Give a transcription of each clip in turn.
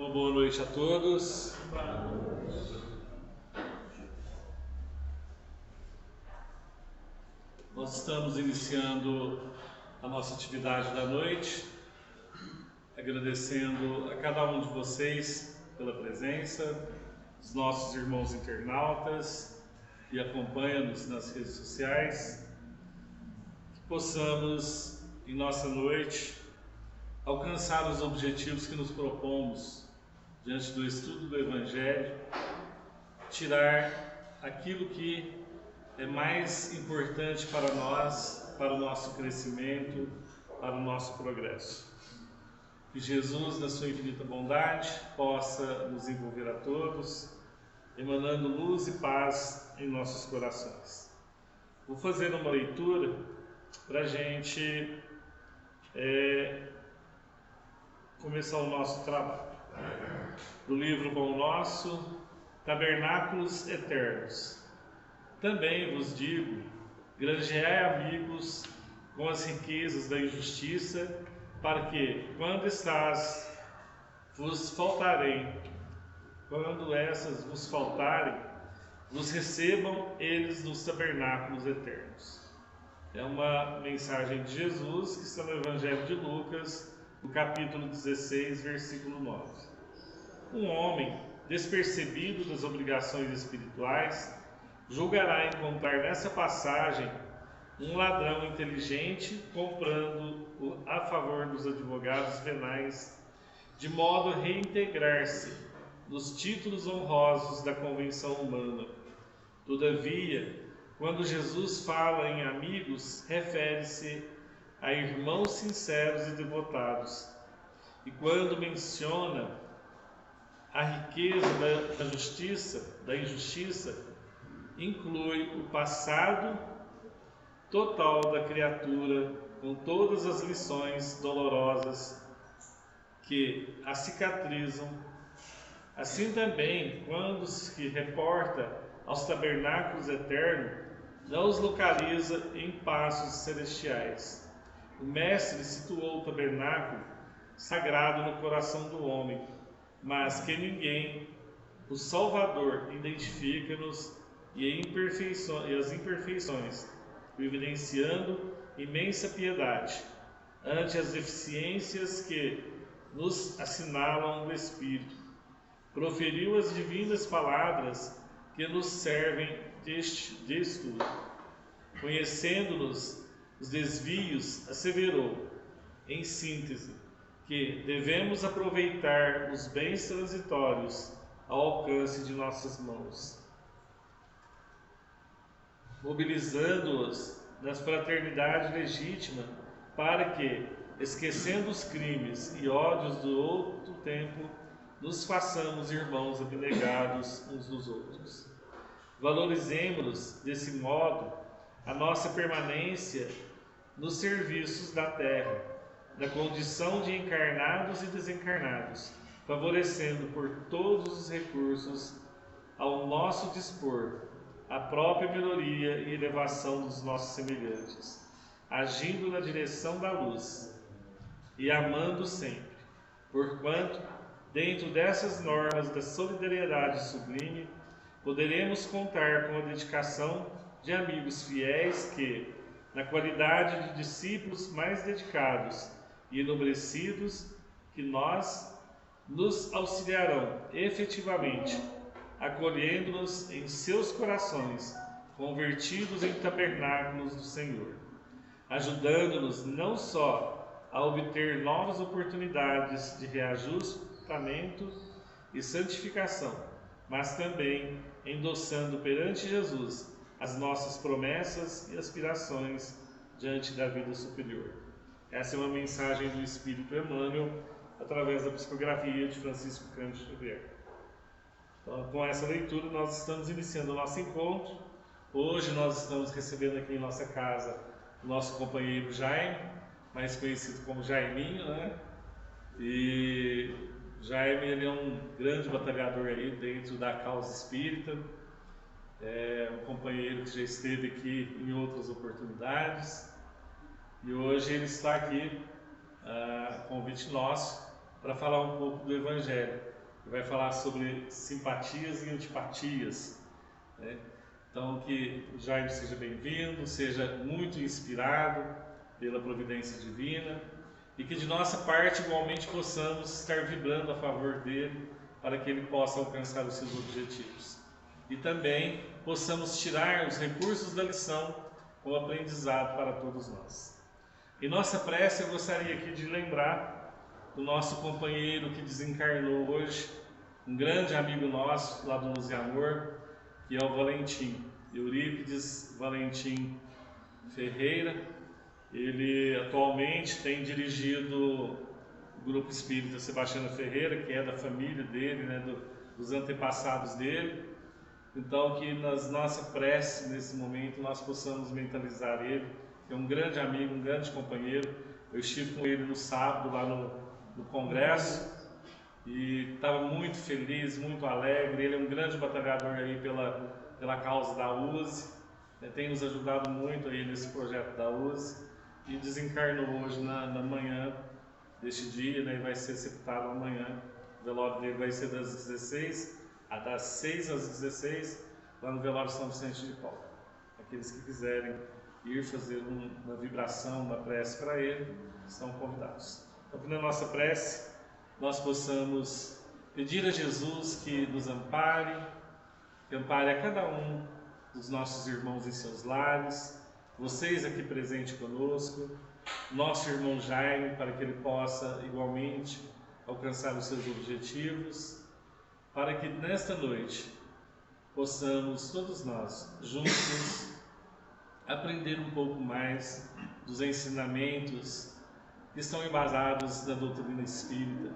Uma boa noite a todos. Nós estamos iniciando a nossa atividade da noite, agradecendo a cada um de vocês pela presença, os nossos irmãos internautas e acompanha-nos nas redes sociais, que possamos, em nossa noite, alcançar os objetivos que nos propomos diante do estudo do Evangelho, tirar aquilo que é mais importante para nós, para o nosso crescimento, para o nosso progresso. Que Jesus, na sua infinita bondade, possa nos envolver a todos, emanando luz e paz em nossos corações. Vou fazer uma leitura para a gente começar o nosso trabalho. Do livro Pão Nosso, Tabernáculos Eternos. Também vos digo, granjeai amigos com as riquezas da injustiça, para que, quando essas vos faltarem, vos recebam eles nos tabernáculos eternos. É uma mensagem de Jesus que está no Evangelho de Lucas, no capítulo 16, versículo 9. Um homem despercebido das obrigações espirituais julgará encontrar nessa passagem um ladrão inteligente comprando-o a favor dos advogados penais, de modo a reintegrar-se nos títulos honrosos da convenção humana. Todavia, quando Jesus fala em amigos, refere-se a irmãos sinceros e devotados. E quando menciona a riqueza da injustiça, inclui o passado total da criatura, com todas as lições dolorosas que a cicatrizam. Assim também, quando se reporta aos tabernáculos eternos, não os localiza em passos celestiais. O Mestre situou o tabernáculo sagrado no coração do homem, mas que ninguém, o Salvador, identifica-nos e as imperfeições, evidenciando imensa piedade ante as deficiências que nos assinalam o Espírito. Proferiu as divinas palavras que nos servem de estudo. Conhecendo-nos os desvios, asseverou, em síntese, que devemos aproveitar os bens transitórios ao alcance de nossas mãos, mobilizando-os na fraternidade legítima para que, esquecendo os crimes e ódios do outro tempo, nos façamos irmãos abnegados uns dos outros. Valorizemos-nos, desse modo, a nossa permanência nos serviços da terra, da condição de encarnados e desencarnados, favorecendo por todos os recursos ao nosso dispor a própria melhoria e elevação dos nossos semelhantes, agindo na direção da luz e amando sempre, porquanto, dentro dessas normas da solidariedade sublime, poderemos contar com a dedicação de amigos fiéis que, na qualidade de discípulos mais dedicados e enobrecidos, que nos auxiliarão efetivamente, acolhendo-nos em seus corações, convertidos em tabernáculos do Senhor, ajudando-nos não só a obter novas oportunidades de reajustamento e santificação, mas também endossando perante Jesus as nossas promessas e aspirações diante da vida superior. Essa é uma mensagem do Espírito Emmanuel, através da psicografia de Francisco Cândido Xavier. Então, com essa leitura, nós estamos iniciando o nosso encontro. Hoje nós estamos recebendo aqui em nossa casa o nosso companheiro Jaime, mais conhecido como Jaiminho, né? E Jaime, ele é um grande batalhador aí dentro da causa espírita, é um companheiro que já esteve aqui em outras oportunidades, e hoje ele está aqui, a convite nosso, para falar um pouco do Evangelho. que vai falar sobre simpatias e antipatias, né? Então, que o Jaime seja bem-vindo, seja muito inspirado pela providência divina e que de nossa parte igualmente possamos estar vibrando a favor dele para que ele possa alcançar os seus objetivos. E também possamos tirar os recursos da lição como aprendizado para todos nós. Em nossa prece eu gostaria aqui de lembrar do nosso companheiro que desencarnou hoje, um grande amigo nosso lá do Luz e Amor, que é o Valentim, Eurípides Valentim Ferreira. Ele atualmente tem dirigido o Grupo Espírita Sebastiana Ferreira, que é da família dele, né, dos antepassados dele. Então, que nas nossa prece, nesse momento, nós possamos mentalizar ele, que é um grande amigo, um grande companheiro. Eu estive com ele no sábado, lá no congresso, e estava muito feliz, muito alegre. Ele é um grande batalhador aí pela causa da USE, né, tem nos ajudado muito aí nesse projeto da USE, e desencarnou hoje na manhã deste dia, né, e vai ser sepultado amanhã. O velório dele vai ser das 16 das 6 às 16, lá no velório São Vicente de Paulo. Aqueles que quiserem ir fazer uma vibração, uma prece para ele, são convidados. Então, na nossa prece, nós possamos pedir a Jesus que nos ampare, que ampare a cada um dos nossos irmãos em seus lares, vocês aqui presentes conosco, nosso irmão Jaime, para que ele possa igualmente alcançar os seus objetivos, para que nesta noite possamos todos nós juntos aprender um pouco mais dos ensinamentos que estão embasados na doutrina espírita,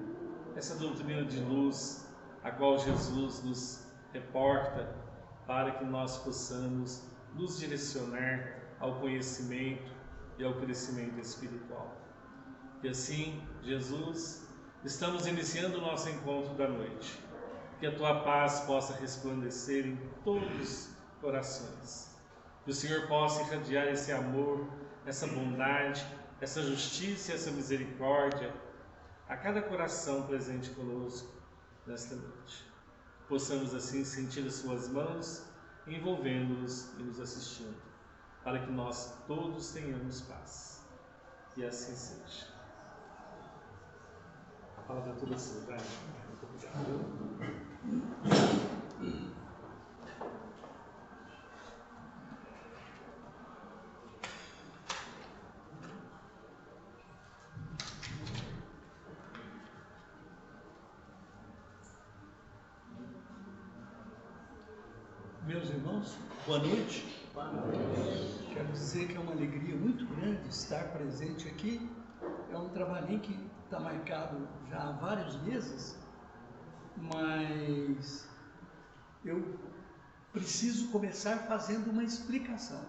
essa doutrina de luz a qual Jesus nos reporta, para que nós possamos nos direcionar ao conhecimento e ao crescimento espiritual. E assim, Jesus, estamos iniciando o nosso encontro da noite. Que a Tua paz possa resplandecer em todos os corações. Que o Senhor possa irradiar esse amor, essa bondade, essa justiça e essa misericórdia a cada coração presente conosco nesta noite. Possamos assim sentir as Suas mãos envolvendo-nos e nos assistindo, para que nós todos tenhamos paz. E assim seja. A palavra é toda sua, Jaime. Muito obrigado. Meus irmãos, boa noite. Boa noite. Quero dizer que é uma alegria muito grande estar presente aqui. É um trabalhinho que está marcado já há vários meses, mas eu preciso começar fazendo uma explicação.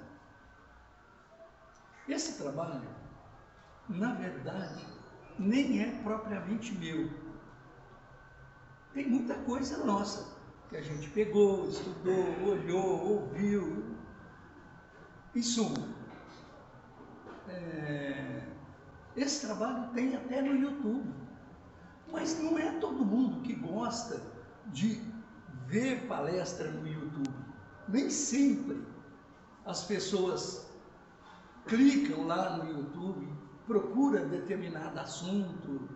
Esse trabalho, na verdade, nem é propriamente meu. Tem muita coisa nossa que a gente pegou, estudou, olhou, ouviu. Em suma, esse trabalho tem até no YouTube, mas não é todo mundo que gosta de ver palestra no YouTube. Nem sempre as pessoas clicam lá no YouTube, procuram determinado assunto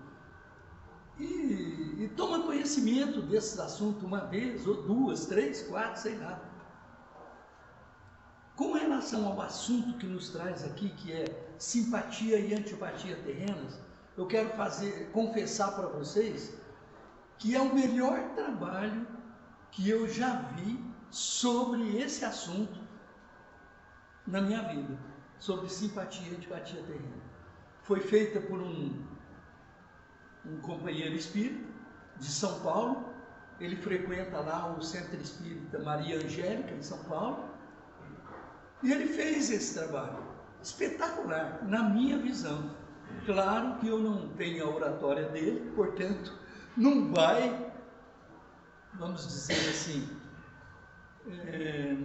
e toma conhecimento desse assunto uma vez, ou duas, três, quatro, sei lá. Com relação ao assunto que nos traz aqui, que é simpatia e antipatia terrenas, eu quero confessar para vocês que é o melhor trabalho que eu já vi sobre esse assunto na minha vida, sobre simpatia e antipatia terrena. Foi feita por um companheiro espírita de São Paulo. Ele frequenta lá o Centro Espírita Maria Angélica, em São Paulo, e ele fez esse trabalho espetacular, na minha visão. Claro que eu não tenho a oratória dele, portanto, não vai, vamos dizer assim,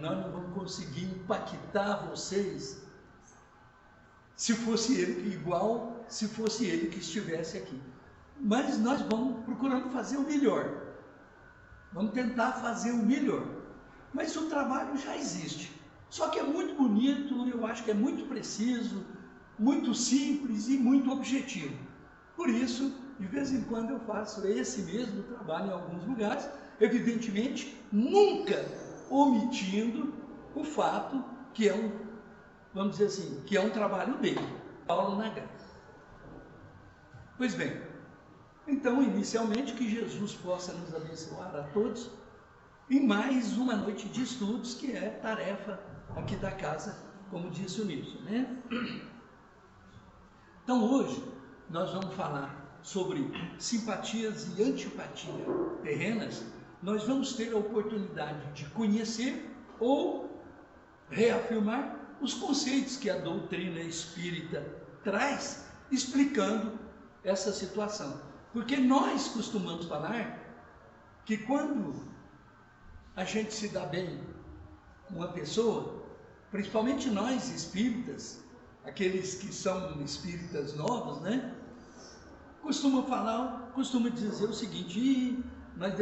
nós não vamos conseguir impactar vocês se fosse ele igual, se fosse ele que estivesse aqui. Mas nós vamos procurando fazer o melhor. Vamos tentar fazer o melhor. Mas o trabalho já existe. Só que é muito bonito, eu acho que é muito preciso, muito simples e muito objetivo. Por isso, de vez em quando eu faço esse mesmo trabalho em alguns lugares, evidentemente nunca omitindo o fato que é vamos dizer assim, que é um trabalho dele, Paulo Nagai. Pois bem, então inicialmente que Jesus possa nos abençoar a todos em mais uma noite de estudos, que é tarefa aqui da casa, como disse o Nilson, né? Então hoje nós vamos falar sobre simpatias e antipatia terrenas. Nós vamos ter a oportunidade de conhecer ou reafirmar os conceitos que a doutrina espírita traz, explicando essa situação. Porque nós costumamos falar que quando a gente se dá bem com uma pessoa, principalmente nós espíritas, aqueles que são espíritas novos, né? Costuma dizer o seguinte: nós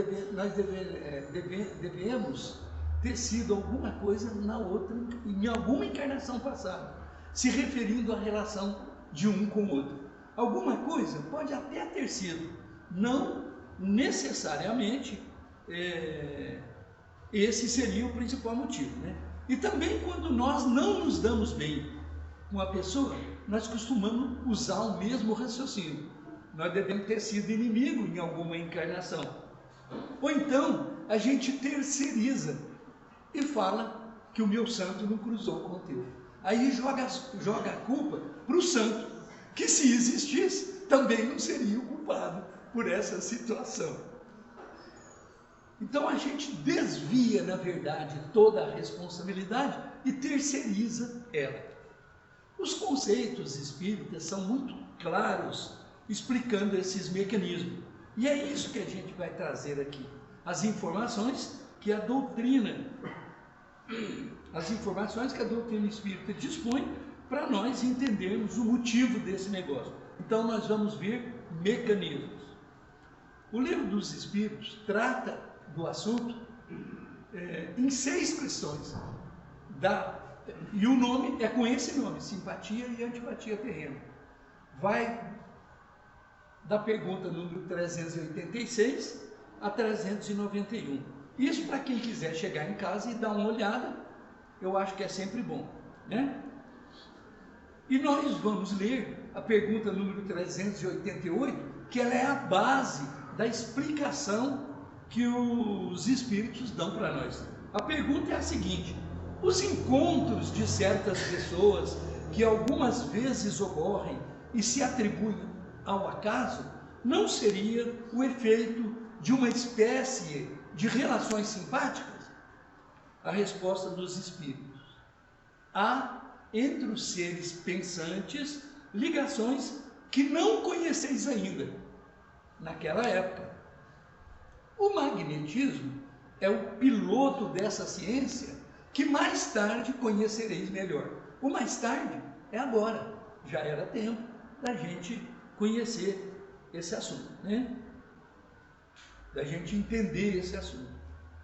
devemos ter sido alguma coisa na outra, em alguma encarnação passada, se referindo à relação de um com o outro. Alguma coisa pode até ter sido, não necessariamente esse seria o principal motivo, né? E também quando nós não nos damos bem com a pessoa, nós costumamos usar o mesmo raciocínio. Nós devemos ter sido inimigo em alguma encarnação. Ou então a gente terceiriza e fala que o meu santo não cruzou com o teu. Aí joga a culpa para o santo, que se existisse também não seria o culpado por essa situação. Então a gente desvia, na verdade, toda a responsabilidade e terceiriza ela. Os conceitos espíritas são muito claros explicando esses mecanismos. E é isso que a gente vai trazer aqui. As informações que a doutrina espírita dispõe para nós entendermos o motivo desse negócio. Então nós vamos ver mecanismos. O Livro dos Espíritos trata do assunto em 6 questões. E o nome é com esse nome: simpatia e antipatia terrena. Vai da pergunta número 386 a 391. Isso para quem quiser chegar em casa e dar uma olhada, eu acho que é sempre bom, né? E nós vamos ler a pergunta número 388, que ela é a base da explicação que os espíritos dão para nós. A pergunta é a seguinte: os encontros de certas pessoas que algumas vezes ocorrem e se atribuem ao acaso, não seria o efeito de uma espécie de relações simpáticas? A resposta dos espíritos: há entre os seres pensantes ligações que não conheceis ainda. Naquela época, o magnetismo é o piloto dessa ciência que mais tarde conhecereis melhor. O mais tarde é agora, já era tempo da gente conhecer esse assunto, né? Da gente entender esse assunto.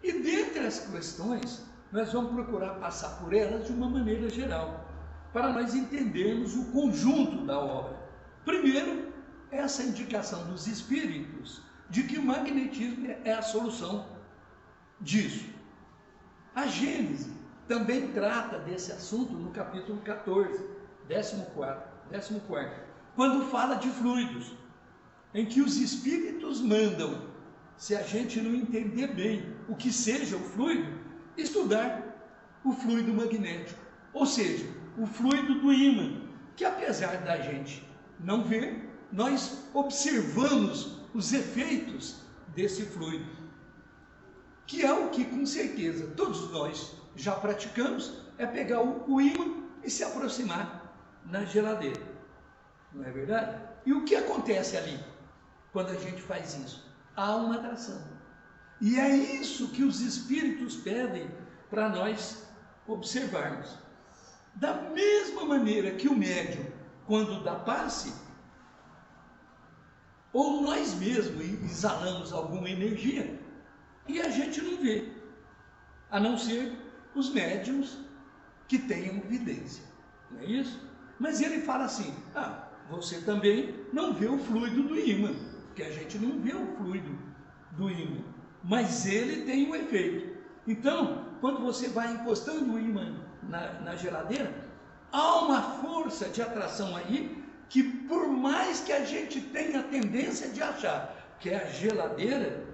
E dentre as questões, nós vamos procurar passar por elas de uma maneira geral, para nós entendermos o conjunto da obra. Primeiro, essa indicação dos espíritos de que o magnetismo é a solução disso. A Gênese também trata desse assunto no capítulo 14, 14, quando fala de fluidos, em que os espíritos mandam, se a gente não entender bem o que seja o fluido, estudar o fluido magnético, ou seja, o fluido do ímã, que apesar da gente não ver, nós observamos os efeitos desse fluido, que é o que com certeza todos nós já praticamos, é pegar o ímã e se aproximar na geladeira, não é verdade? E o que acontece ali quando a gente faz isso? Há uma atração, e é isso que os espíritos pedem para nós observarmos. Da mesma maneira que o médium, quando dá passe, ou nós mesmos exalamos alguma energia, e a gente não vê, a não ser os médiums que tenham evidência, não é isso? Mas ele fala assim, você também não vê o fluido do ímã, porque a gente não vê o fluido do ímã, mas ele tem um efeito. Então, quando você vai encostando o ímã na geladeira, há uma força de atração aí, que por mais que a gente tenha a tendência de achar que é a geladeira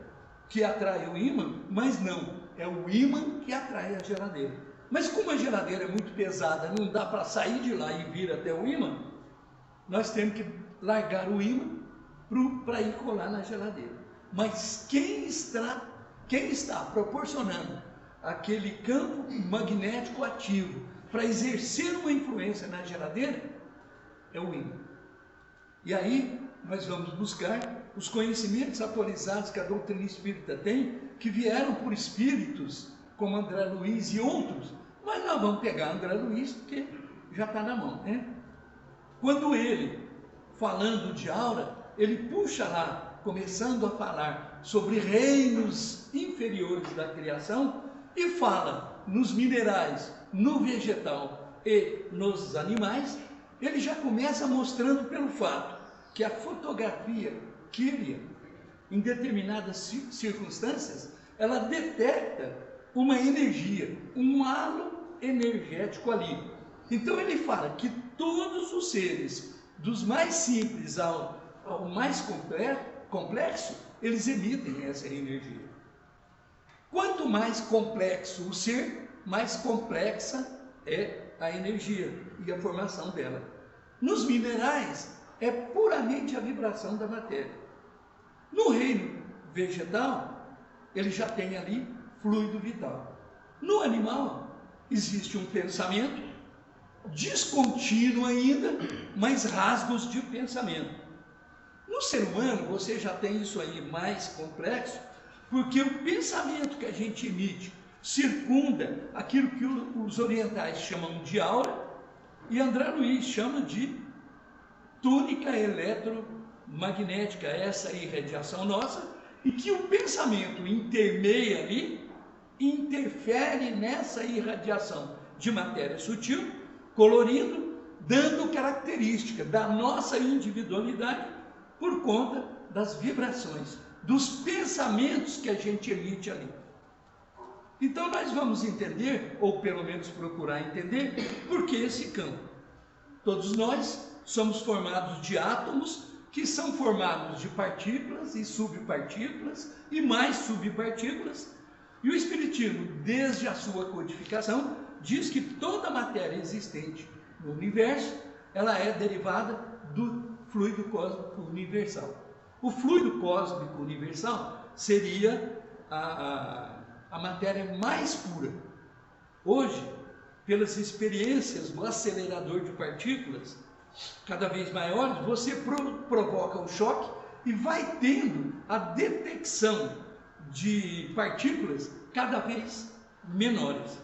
que atrai o ímã, mas não, é o ímã que atrai a geladeira. Mas como a geladeira é muito pesada, não dá para sair de lá e vir até o ímã, nós temos que largar o ímã para ir colar na geladeira. Mas quem está proporcionando aquele campo magnético ativo para exercer uma influência na geladeira é o ímã. E aí nós vamos buscar os conhecimentos atualizados que a doutrina espírita tem, que vieram por espíritos como André Luiz e outros, mas nós vamos pegar André Luiz porque já está na mão, né? Quando ele, falando de aura, ele puxa lá, começando a falar sobre reinos inferiores da criação, e fala nos minerais, no vegetal e nos animais, ele já começa mostrando pelo fato que a fotografia química, em determinadas circunstâncias, ela detecta uma energia, um halo energético ali. Então ele fala que todos os seres, dos mais simples ao mais complexo, eles emitem essa energia. Quanto mais complexo o ser, mais complexa é a energia e a formação dela. Nos minerais, é puramente a vibração da matéria. No reino vegetal, ele já tem ali fluido vital. No animal, existe um pensamento descontínuo ainda, mas rasgos de pensamento. No ser humano, você já tem isso aí mais complexo, porque o pensamento que a gente emite circunda aquilo que os orientais chamam de aura, e André Luiz chama de túnica eletromagnética, essa irradiação nossa, e que o pensamento intermeia ali, interfere nessa irradiação de matéria sutil, colorindo, dando característica da nossa individualidade por conta das vibrações, dos pensamentos que a gente emite ali. Então nós vamos entender, ou pelo menos procurar entender, por que esse campo. Todos nós somos formados de átomos, que são formados de partículas e subpartículas e mais subpartículas, e o Espiritismo, desde a sua codificação, diz que toda matéria existente no universo, ela é derivada do fluido cósmico universal. O fluido cósmico universal seria a matéria mais pura. Hoje, pelas experiências do acelerador de partículas, cada vez maiores, você provoca um choque e vai tendo a detecção de partículas cada vez menores.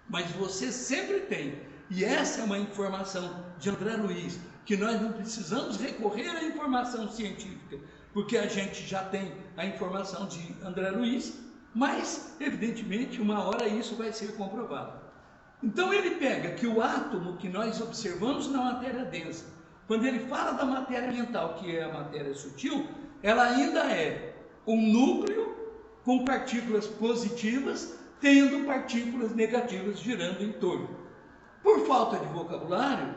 Mas você sempre tem, e essa é uma informação de André Luiz, que nós não precisamos recorrer à informação científica, porque a gente já tem a informação de André Luiz, mas, evidentemente, uma hora isso vai ser comprovado. Então ele pega que o átomo que nós observamos na matéria densa, quando ele fala da matéria mental, que é a matéria sutil, ela ainda é um núcleo com partículas positivas, tendo partículas negativas girando em torno. Por falta de vocabulário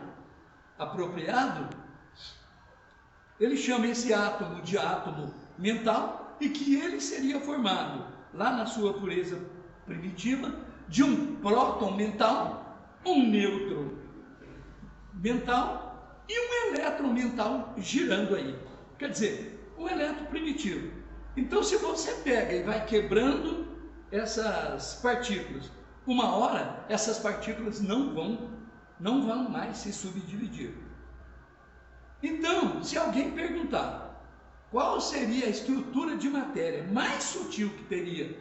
apropriado, ele chama esse átomo de átomo mental, e que ele seria formado, lá na sua pureza primitiva, de um próton mental, um nêutron mental e um elétron mental girando aí. Quer dizer, um elétron primitivo. Então, se você pega e vai quebrando essas partículas, uma hora essas partículas não vão mais se subdividir. Então, se alguém perguntar qual seria a estrutura de matéria mais sutil que teria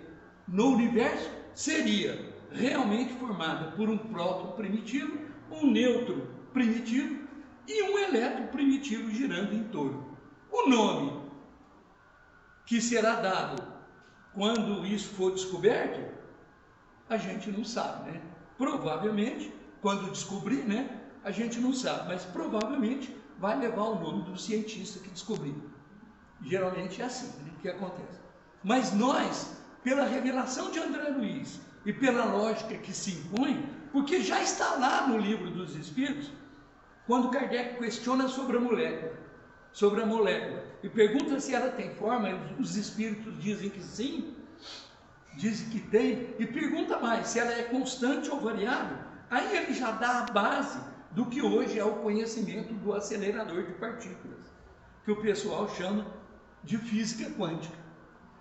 no universo, seria realmente formada por um próton primitivo, um nêutron primitivo e um elétron primitivo girando em torno. O nome que será dado quando isso for descoberto, a gente não sabe, né? Provavelmente, quando descobrir, né? A gente não sabe, mas provavelmente vai levar o nome do cientista que descobriu. Geralmente é assim, né, que acontece. Mas nós, pela revelação de André Luiz e pela lógica que se impõe, porque já está lá no Livro dos Espíritos, quando Kardec questiona sobre a molécula, e pergunta se ela tem forma, os espíritos dizem que sim, dizem que tem, e pergunta mais, se ela é constante ou variável, aí ele já dá a base do que hoje é o conhecimento do acelerador de partículas, que o pessoal chama de física quântica.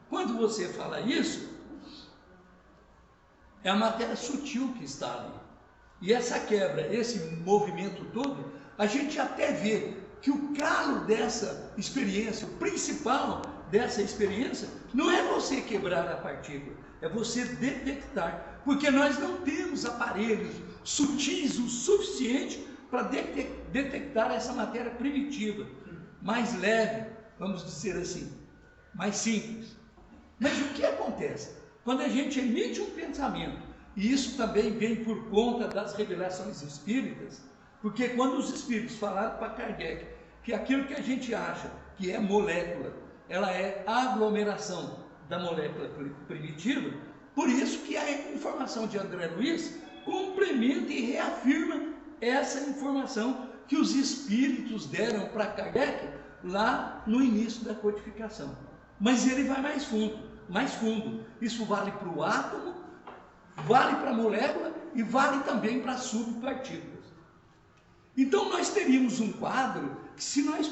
Quando você fala isso, é a matéria sutil que está ali. E essa quebra, esse movimento todo, a gente até vê que o calo dessa experiência, o principal dessa experiência, não é você quebrar a partícula, é você detectar, porque nós não temos aparelhos sutis o suficiente para detectar essa matéria primitiva, mais leve, vamos dizer assim, mais simples. Mas o que acontece? Quando a gente emite um pensamento, e isso também vem por conta das revelações espíritas, porque quando os espíritos falaram para Kardec que aquilo que a gente acha que é molécula, ela é a aglomeração da molécula primitiva, por isso que a informação de André Luiz complementa e reafirma essa informação que os espíritos deram para Kardec lá no início da codificação. Mas ele vai mais fundo. Isso vale para o átomo, vale para a molécula e vale também para as subpartículas. Então nós teríamos um quadro que, se nós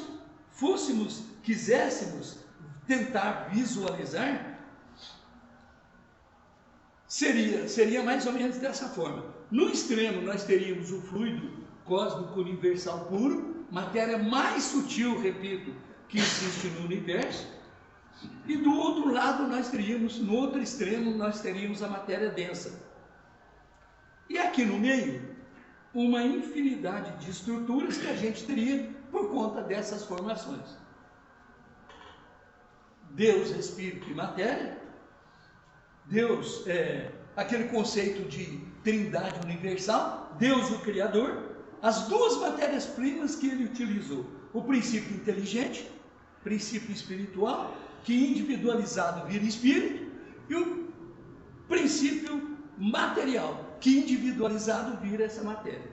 quiséssemos tentar visualizar, seria mais ou menos dessa forma. No extremo nós teríamos o fluido cósmico universal puro, matéria mais sutil, repito, que existe no universo, e do outro lado no outro extremo nós teríamos a matéria densa. E aqui no meio, uma infinidade de estruturas que a gente teria por conta dessas formações. Deus, Espírito e matéria. Deus aquele conceito de trindade universal, Deus o Criador, as duas matérias-primas que ele utilizou, o princípio inteligente, princípio espiritual, que individualizado vira espírito, e o princípio material, que individualizado vira essa matéria.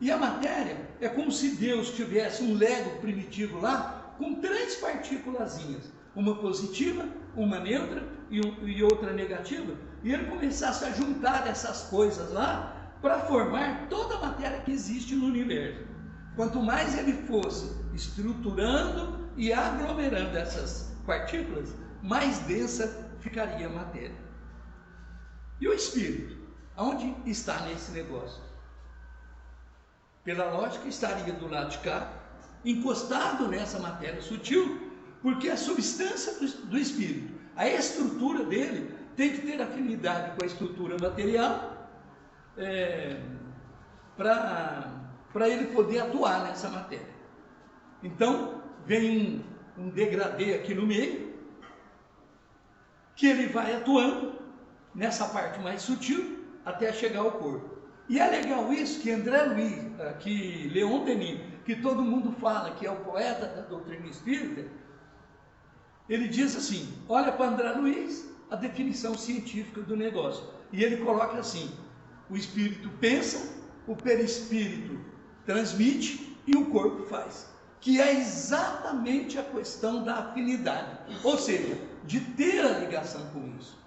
E a matéria é como se Deus tivesse um Lego primitivo lá, com 3 partículazinhas, uma positiva, uma neutra e outra negativa, e ele começasse a juntar essas coisas lá para formar toda a matéria que existe no universo. Quanto mais ele fosse estruturando e aglomerando essas partículas, mais densa ficaria a matéria. E o espírito? Aonde está nesse negócio? Pela lógica, estaria do lado de cá, encostado nessa matéria sutil, porque a substância do espírito, a estrutura dele, tem que ter afinidade com a estrutura material para ele poder atuar nessa matéria. Então, vem um degradê aqui no meio, que ele vai atuando nessa parte mais sutil até chegar ao corpo. E é legal isso que André Luiz, que Leon Denis, que todo mundo fala que é o poeta da doutrina espírita, ele diz assim, olha para André Luiz, a definição científica do negócio, e ele coloca assim, o espírito pensa, o perispírito transmite e o corpo faz, que é exatamente a questão da afinidade, ou seja, de ter a ligação com isso.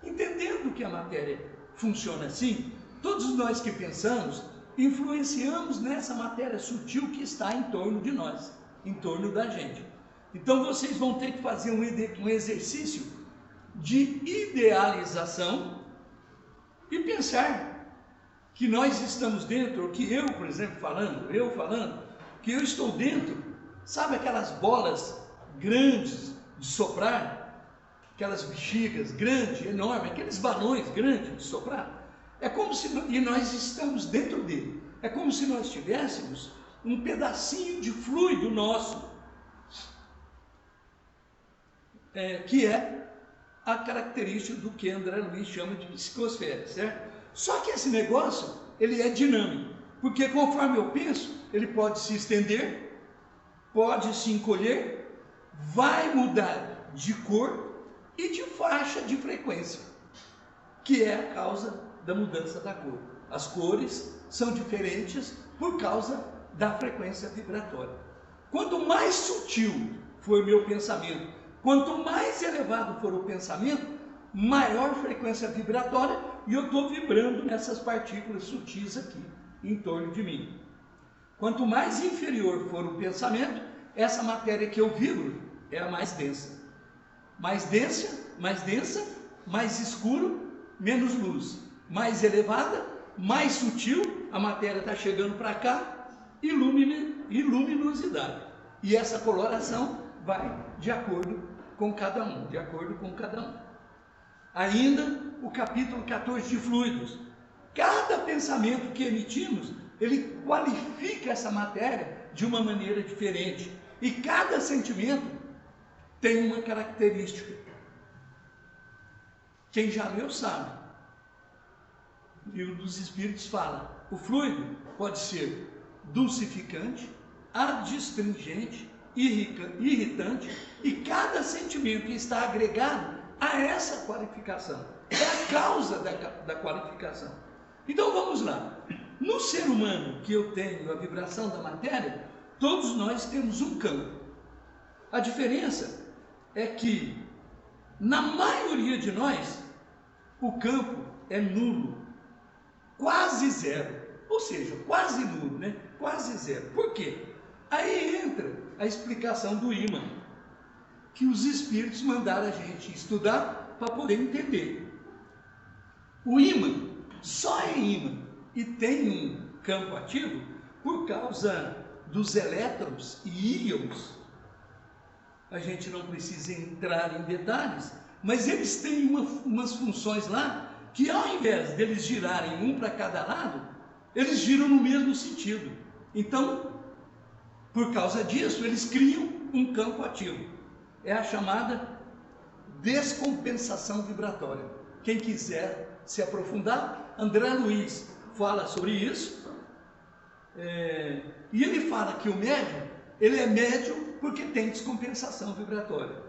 Entendendo que a matéria funciona assim, todos nós que pensamos, influenciamos nessa matéria sutil que está em torno de nós, em torno da gente. Então vocês vão ter que fazer um exercício de idealização e pensar que nós estamos dentro, ou que eu, por exemplo, falando, que eu estou dentro, sabe aquelas bolas grandes de soprar, aquelas bexigas grandes, enormes, aqueles balões grandes de soprar, é como se, e nós estamos dentro dele, é como se nós tivéssemos um pedacinho de fluido nosso, que é a característica do que André Luiz chama de psicosfera, certo? Só que esse negócio, ele é dinâmico, porque conforme eu penso, ele pode se estender, pode se encolher, vai mudar de cor e de faixa de frequência, que é a causa da mudança da cor. As cores são diferentes por causa da frequência vibratória. Quanto mais sutil for o meu pensamento, quanto mais elevado for o pensamento, maior frequência vibratória, e eu estou vibrando nessas partículas sutis aqui, em torno de mim. Quanto mais inferior for o pensamento, essa matéria que eu vibro é a mais densa. Mais densa, mais escuro, menos luz. Mais elevada, mais sutil, a matéria está chegando para cá, e luminosidade. E essa coloração vai de acordo com cada um, Ainda o capítulo 14 de fluidos. Cada pensamento que emitimos, ele qualifica essa matéria de uma maneira diferente. E cada sentimento tem uma característica. Quem já leu sabe. O livro dos Espíritos fala, o fluido pode ser dulcificante, adstringente, irritante, e cada sentimento está agregado a essa qualificação. É a causa da qualificação. Então vamos lá. No ser humano que eu tenho a vibração da matéria, todos nós temos um campo. A diferença é que, na maioria de nós, o campo é nulo, quase zero. Ou seja, quase nulo, né? Quase zero. Por quê? Aí entra a explicação do ímã, que os espíritos mandaram a gente estudar para poder entender. O ímã só é ímã e tem um campo ativo por causa dos elétrons e íons. A gente não precisa entrar em detalhes, mas eles têm umas funções lá que, ao invés deles girarem um para cada lado, eles giram no mesmo sentido. Então, por causa disso, eles criam um campo ativo. É a chamada descompensação vibratória. Quem quiser se aprofundar, André Luiz fala sobre isso. E ele fala que o médium, ele é médium porque tem descompensação vibratória.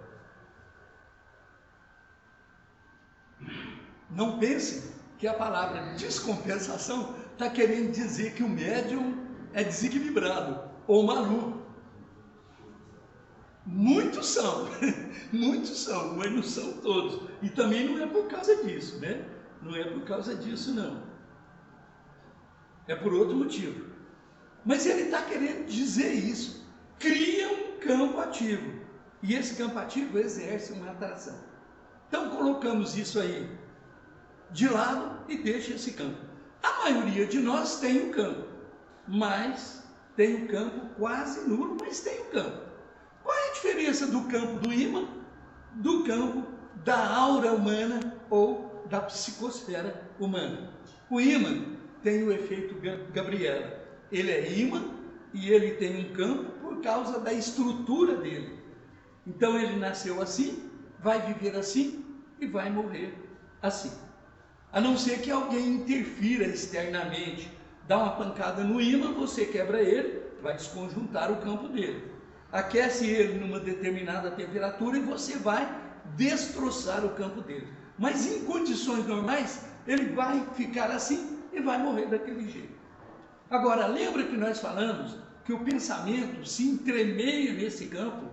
Não pensem que a palavra descompensação está querendo dizer que o médium é desequilibrado ou maluco. Muitos são, mas não são todos. E também não é por causa disso, né? Não é por causa disso, não. É por outro motivo. Mas ele está querendo dizer isso. Cria um campo ativo. E esse campo ativo exerce uma atração. Então colocamos isso aí de lado e deixa esse campo. A maioria de nós tem um campo, mas tem um campo quase nulo, mas tem um campo. Qual é a diferença do campo do ímã do campo da aura humana ou da psicosfera humana? O ímã tem o efeito Gabriela. Ele é ímã e ele tem um campo por causa da estrutura dele. Então ele nasceu assim, vai viver assim e vai morrer assim. A não ser que alguém interfira externamente, dá uma pancada no ímã, você quebra ele, vai desconjuntar o campo dele. Aquece ele numa determinada temperatura e você vai destroçar o campo dele. Mas em condições normais, ele vai ficar assim e vai morrer daquele jeito. Agora, lembra que nós falamos que o pensamento se entremeia nesse campo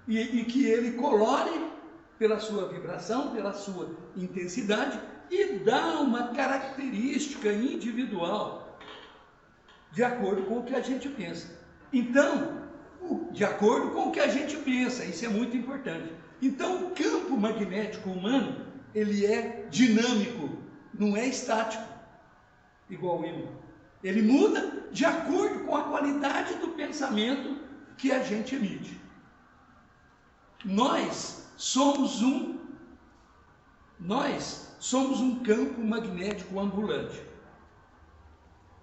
e que ele colore pela sua vibração, pela sua intensidade e dá uma característica individual de acordo com o que a gente pensa. Então, de acordo com o que a gente pensa, isso é muito importante. Então, o campo magnético humano, ele é dinâmico, não é estático, igual o ímã. Ele muda de acordo com a qualidade do pensamento que a gente emite. Nós somos um campo magnético ambulante.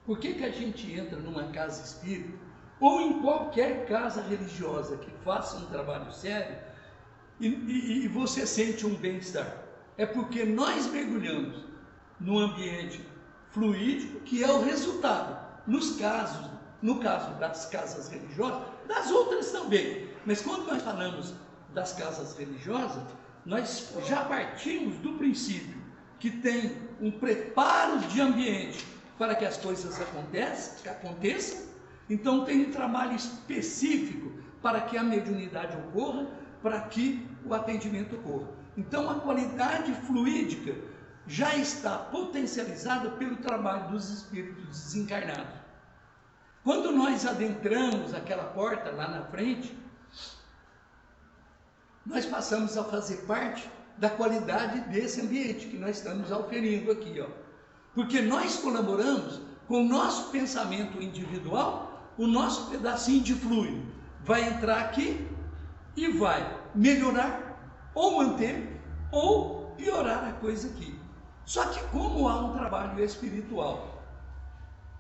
Por que a gente entra numa casa espírita ou em qualquer casa religiosa que faça um trabalho sério e você sente um bem-estar. É porque nós mergulhamos no ambiente fluídico, que é o resultado, no caso das casas religiosas, das outras também. Mas quando nós falamos das casas religiosas, nós já partimos do princípio que tem um preparo de ambiente para que as coisas aconteçam. Então tem um trabalho específico para que a mediunidade ocorra, para que o atendimento ocorra. Então a qualidade fluídica já está potencializada pelo trabalho dos espíritos desencarnados. Quando nós adentramos aquela porta lá na frente, nós passamos a fazer parte da qualidade desse ambiente que nós estamos auferindo aqui, ó. Porque nós colaboramos com o nosso pensamento individual, o nosso pedacinho de fluido vai entrar aqui e vai melhorar, ou manter, ou piorar a coisa aqui. Só que como há um trabalho espiritual,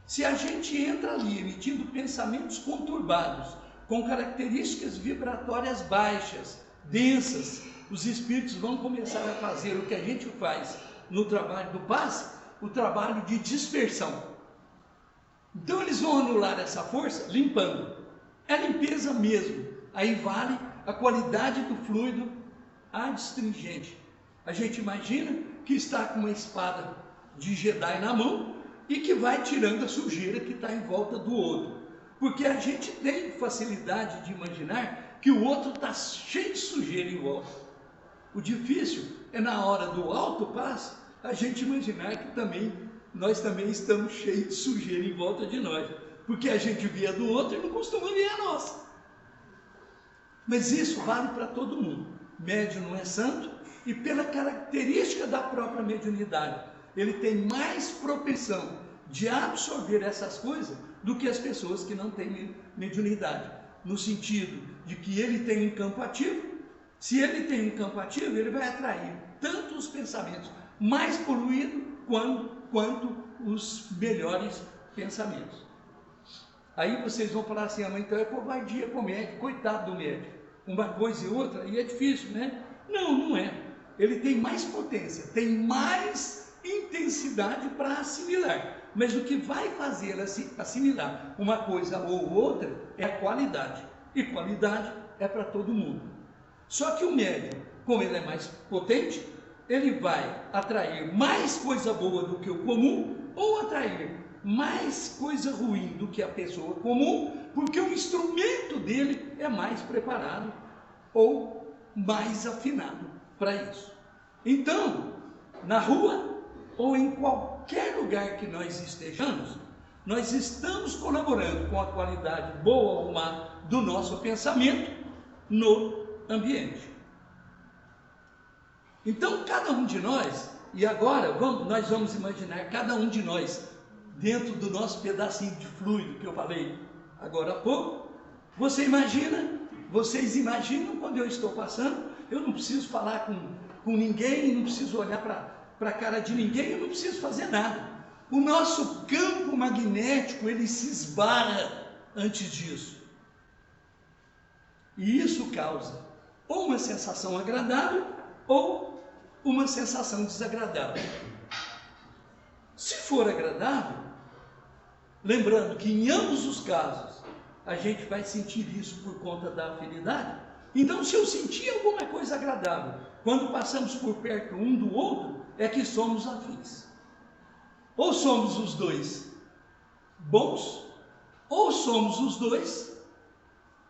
se a gente entra ali emitindo pensamentos conturbados, com características vibratórias baixas, densas, os espíritos vão começar a fazer o que a gente faz no trabalho do passe, o trabalho de dispersão. Então eles vão anular essa força limpando. É limpeza mesmo. Aí vale a qualidade do fluido adstringente. A gente imagina que está com uma espada de Jedi na mão e que vai tirando a sujeira que está em volta do outro. Porque a gente tem facilidade de imaginar que o outro está cheio de sujeira em volta. O difícil é na hora do alto passo a gente imaginar que nós também estamos cheios de sujeira em volta de nós. Porque a gente vê a do outro e não costuma ver a nossa. Mas isso vale para todo mundo. Médium não é santo e pela característica da própria mediunidade, ele tem mais propensão de absorver essas coisas do que as pessoas que não têm mediunidade. No sentido de que ele tem um campo ativo. Se ele tem um campo ativo, ele vai atrair tanto os pensamentos mais poluídos quanto os melhores pensamentos. Aí vocês vão falar assim, então é covardia com o médico, coitado do médico. Uma coisa e outra, e é difícil, né? Não, não é. Ele tem mais potência, tem mais intensidade para assimilar. Mas o que vai fazer assimilar uma coisa ou outra é a qualidade. E qualidade é para todo mundo. Só que o médium, como ele é mais potente, ele vai atrair mais coisa boa do que o comum ou atrair mais coisa ruim do que a pessoa comum, porque o instrumento dele é mais preparado ou mais afinado para isso. Então, na rua ou em qualquer lugar que nós estejamos, nós estamos colaborando com a qualidade boa ou má do nosso pensamento no ambiente. Então, cada um de nós, e agora nós vamos imaginar cada um de nós dentro do nosso pedacinho de fluido que eu falei agora há pouco. Vocês imaginam quando eu estou passando, eu não preciso falar com ninguém, não preciso olhar para a cara de ninguém, eu não preciso fazer nada. O nosso campo magnético, ele se esbarra antes disso. E isso causa ou uma sensação agradável ou uma sensação desagradável. Se for agradável, lembrando que em ambos os casos a gente vai sentir isso por conta da afinidade. Então, se eu sentir alguma coisa agradável quando passamos por perto um do outro, é que somos afins. Ou somos os dois bons, ou somos os dois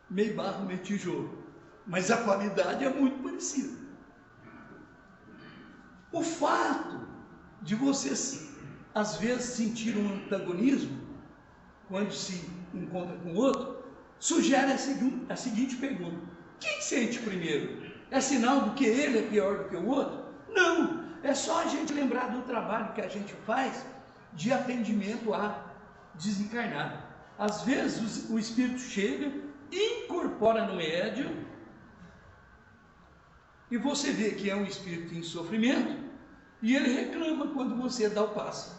meio barro, meio tijolo. Mas a qualidade é muito parecida. O fato de vocês, às vezes, sentir um antagonismo, quando se encontra com o outro, sugere a seguinte pergunta: quem sente primeiro? É sinal de que ele é pior do que o outro? Não, é só a gente lembrar do trabalho que a gente faz de atendimento a desencarnado. Às vezes o espírito chega, incorpora no médium, e você vê que é um espírito em sofrimento, e ele reclama quando você dá o passo.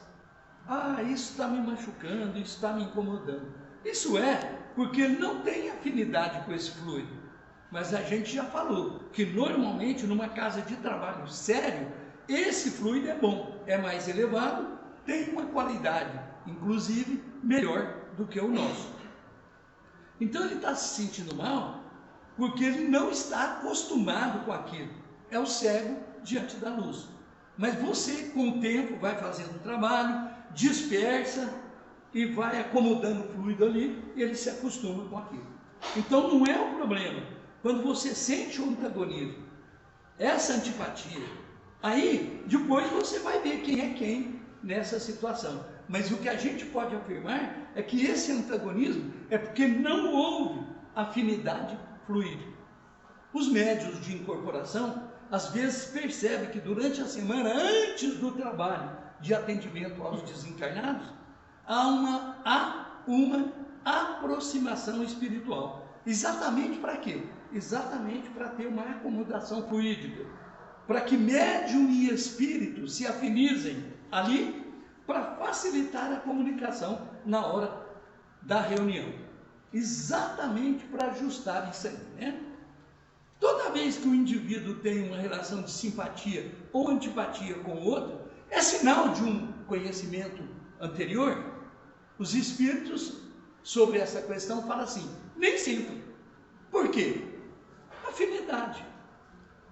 Ah, isso está me machucando, isso está me incomodando. Isso é porque ele não tem afinidade com esse fluido. Mas a gente já falou que normalmente numa casa de trabalho sério, esse fluido é bom, é mais elevado, tem uma qualidade, inclusive, melhor do que o nosso. Então ele está se sentindo mal porque ele não está acostumado com aquilo. É o cego diante da luz. Mas você, com o tempo, vai fazendo o trabalho, dispersa e vai acomodando o fluido ali e ele se acostuma com aquilo. Então não é o problema. Quando você sente o antagonismo, essa antipatia, aí depois você vai ver quem é quem nessa situação. Mas o que a gente pode afirmar é que esse antagonismo é porque não houve afinidade fluídica. Os médiuns de incorporação às vezes percebem que durante a semana, antes do trabalho de atendimento aos desencarnados, há uma aproximação espiritual. Exatamente para quê? Exatamente para ter uma acomodação fluídica, para que médium e espírito se afinizem ali, para facilitar a comunicação na hora da reunião. Exatamente para ajustar isso aí, né? Toda vez que o indivíduo tem uma relação de simpatia ou antipatia com o outro, é sinal de um conhecimento anterior. Os espíritos, sobre essa questão, falam assim, nem sempre. Por quê? Afinidade.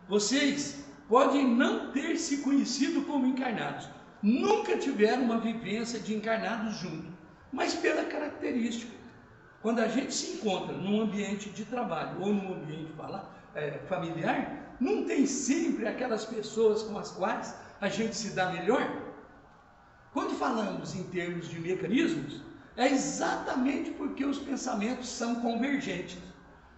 Vocês podem não ter se conhecido como encarnados, nunca tiveram uma vivência de encarnados juntos, mas pela característica. Quando a gente se encontra num ambiente de trabalho ou num ambiente familiar, não tem sempre aquelas pessoas com as quais a gente se dá melhor? Quando falamos em termos de mecanismos, é exatamente porque os pensamentos são convergentes.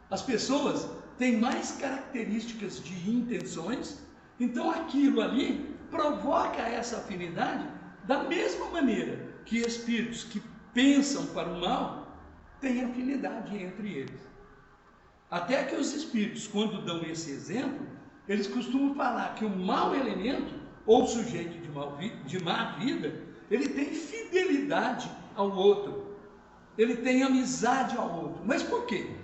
As pessoas têm mais características de intenções, então aquilo ali provoca essa afinidade da mesma maneira que espíritos que pensam para o mal têm afinidade entre eles. Até que os espíritos, quando dão esse exemplo, eles costumam falar que o mau elemento, ou sujeito de má vida, ele tem fidelidade ao outro, ele tem amizade ao outro. Mas por quê?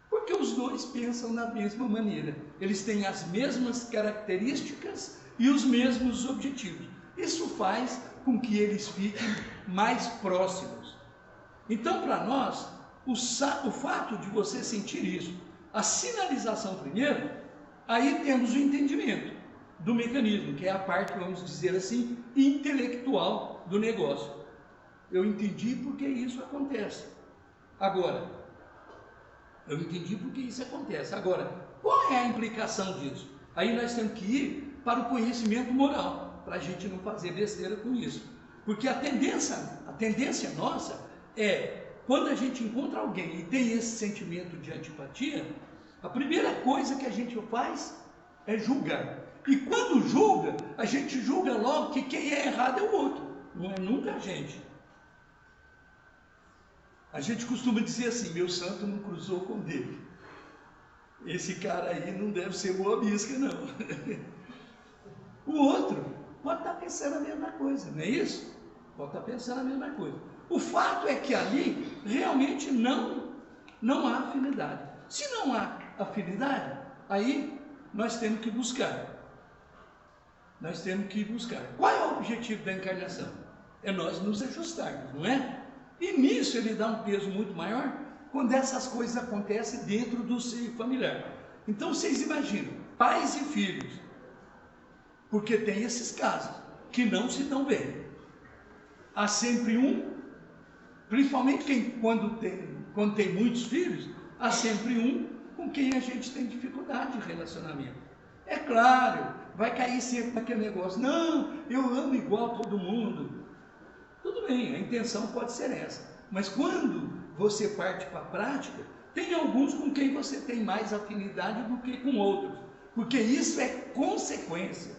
Porque os dois pensam da mesma maneira, eles têm as mesmas características e os mesmos objetivos. Isso faz com que eles fiquem mais próximos. Então, para nós, o fato de você sentir isso, a sinalização primeiro, aí temos o entendimento do mecanismo, que é a parte, vamos dizer assim, intelectual do negócio. Eu entendi porque isso acontece. Agora, eu entendi porque isso acontece. Agora, qual é a implicação disso? Aí nós temos que ir para o conhecimento moral, para a gente não fazer besteira com isso. Porque a tendência nossa é, quando a gente encontra alguém e tem esse sentimento de antipatia, a primeira coisa que a gente faz é julgar. E quando julga, a gente julga logo que quem é errado é o outro, não é nunca a gente. A gente costuma dizer assim, meu santo não cruzou com o dele. Esse cara aí não deve ser boa bisca, não. O outro pode estar pensando a mesma coisa, não é isso? Pode estar pensando a mesma coisa. O fato é que ali realmente não há afinidade. Se não há afinidade, aí nós temos que buscar. Nós temos que buscar. Qual é o objetivo da encarnação? É nós nos ajustarmos, não é? E nisso ele dá um peso muito maior quando essas coisas acontecem dentro do seio familiar. Então vocês imaginam, pais e filhos, porque tem esses casos que não se dão bem. Há sempre um, principalmente quando tem muitos filhos, há sempre um com quem a gente tem dificuldade de relacionamento. É claro, vai cair sempre naquele negócio, não, eu amo igual todo mundo. Tudo bem, a intenção pode ser essa, mas quando você parte para a prática, tem alguns com quem você tem mais afinidade do que com outros, porque isso é consequência.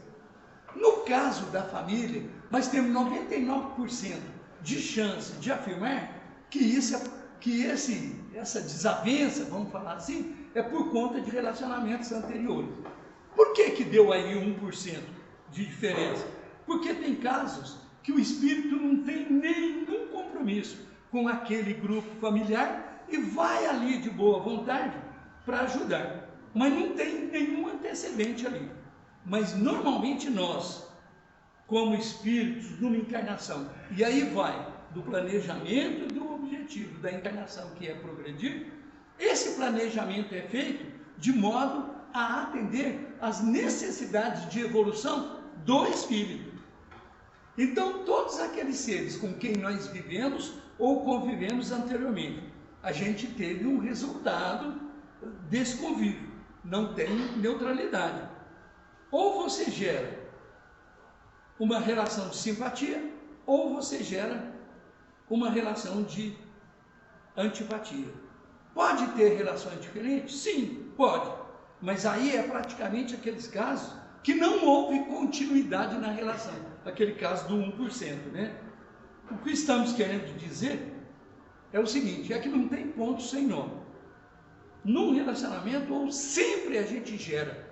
No caso da família, nós temos 99% de chance de afirmar que essa desavença, vamos falar assim, é por conta de relacionamentos anteriores. Por que deu aí 1% de diferença? Porque tem casos que o espírito não tem nenhum compromisso com aquele grupo familiar e vai ali de boa vontade para ajudar, mas não tem nenhum antecedente ali. Mas normalmente nós, como espíritos numa encarnação, e aí vai do planejamento e do objetivo da encarnação, que é progredir, esse planejamento é feito de modo a atender às necessidades de evolução do espírito. Então, todos aqueles seres com quem nós vivemos ou convivemos anteriormente, a gente teve um resultado desse convívio, não tem neutralidade. Ou você gera uma relação de simpatia, ou você gera uma relação de antipatia. Pode ter relações diferentes? Sim, pode. Mas aí é praticamente aqueles casos que não houve continuidade na relação. Aquele caso do 1%, né? O que estamos querendo dizer é o seguinte, é que não tem ponto sem nó. Num relacionamento, ou sempre a gente gera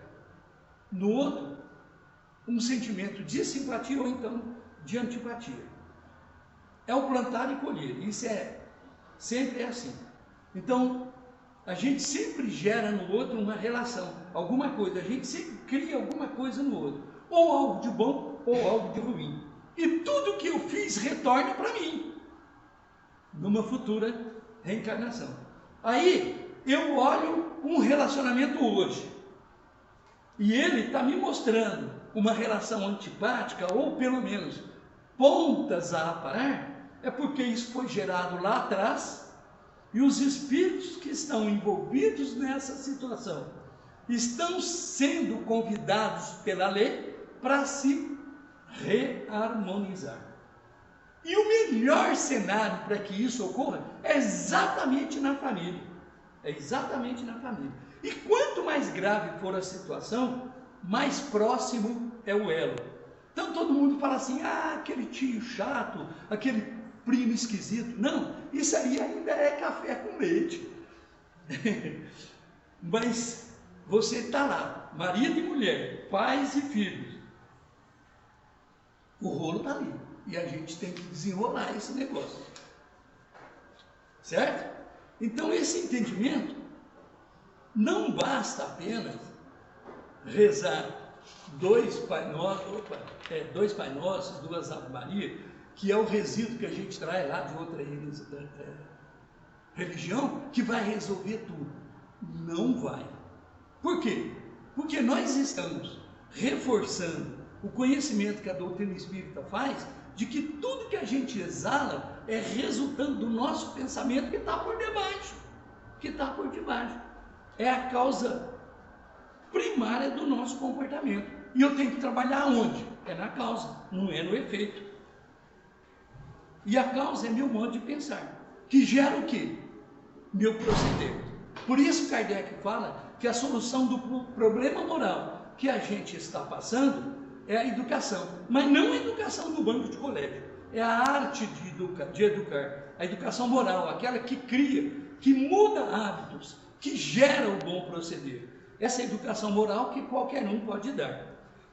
no outro um sentimento de simpatia ou então de antipatia. É o plantar e colher, isso sempre é assim. Então, a gente sempre gera no outro uma relação, alguma coisa, a gente sempre cria alguma coisa no outro, ou algo de bom ou algo de ruim. E tudo que eu fiz retorna para mim, numa futura reencarnação. Aí, eu olho um relacionamento hoje, e ele está me mostrando uma relação antipática, ou pelo menos pontas a aparar, é porque isso foi gerado lá atrás, e os espíritos que estão envolvidos nessa situação estão sendo convidados pela lei para se reharmonizar. E o melhor cenário para que isso ocorra é exatamente na família. É exatamente na família. E quanto mais grave for a situação, mais próximo é o elo. Então todo mundo fala assim, aquele tio chato, aquele primo esquisito. Não, isso aí ainda é café com leite. Mas você está lá, marido e mulher, pais e filhos. O rolo está ali. E a gente tem que desenrolar esse negócio. Certo? Então esse entendimento não basta apenas rezar dois Pai Nossos, duas Ave Maria, que é o resíduo que a gente traz lá de outra religião, que vai resolver tudo. Não vai. Por quê? Porque nós estamos reforçando o conhecimento que a doutrina espírita faz, de que tudo que a gente exala é resultante do nosso pensamento que está por debaixo. Que está por debaixo. É a causa primária do nosso comportamento. E eu tenho que trabalhar onde? É na causa, não é no efeito. E a causa é meu modo de pensar, que gera o quê? Meu proceder. Por isso Kardec fala que a solução do problema moral que a gente está passando é a educação, mas não a educação do banco de colégio, é a arte de educar, a educação moral, aquela que cria, que muda hábitos, que gera o bom proceder. Essa educação moral que qualquer um pode dar.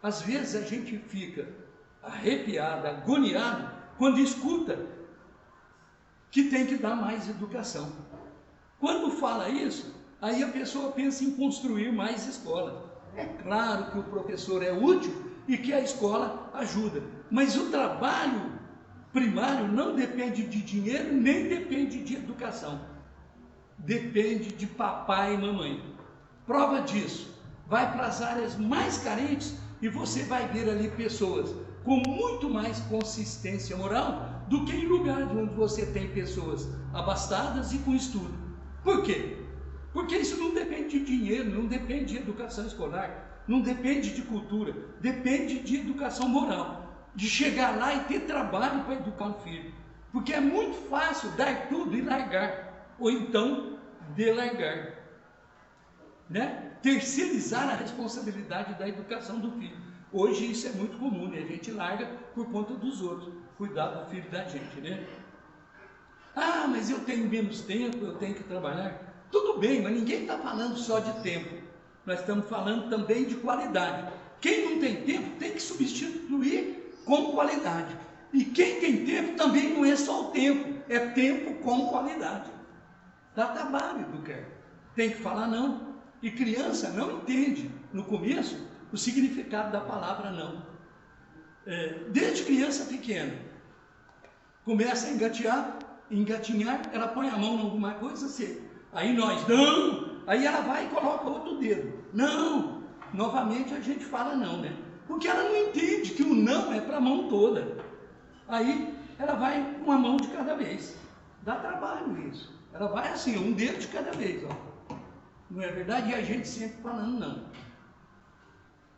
Às vezes a gente fica arrepiado, agoniado, quando escuta que tem que dar mais educação. Quando fala isso, aí a pessoa pensa em construir mais escola. É claro que o professor é útil e que a escola ajuda, mas o trabalho primário não depende de dinheiro, nem depende de educação. Depende de papai e mamãe. Prova disso, vai para as áreas mais carentes e você vai ver ali pessoas com muito mais consistência moral do que em lugares onde você tem pessoas abastadas e com estudo. Por quê? Porque isso não depende de dinheiro, não depende de educação escolar, não depende de cultura, depende de educação moral, de chegar lá e ter trabalho para educar um filho. Porque é muito fácil dar tudo e largar, ou então delargar, né? Terceirizar a responsabilidade da educação do filho. Hoje isso é muito comum, né? A gente larga por conta dos outros, cuidar do filho da gente, né? Mas eu tenho menos tempo, eu tenho que trabalhar. Tudo bem, mas ninguém está falando só de tempo. Nós estamos falando também de qualidade. Quem não tem tempo tem que substituir com qualidade. E quem tem tempo também não é só o tempo, é tempo com qualidade. Dá trabalho educar. Tem que falar não. E criança não entende, no começo, o significado da palavra não. Desde criança pequena, começa a engatinhar, ela põe a mão em alguma coisa, assim, aí nós, não! Aí ela vai e coloca outro dedo. Não! Novamente a gente fala não, né? Porque ela não entende que o não é para a mão toda. Aí ela vai uma mão de cada vez. Dá trabalho isso. Ela vai assim, um dedo de cada vez, ó. Não é verdade? E a gente sempre falando não.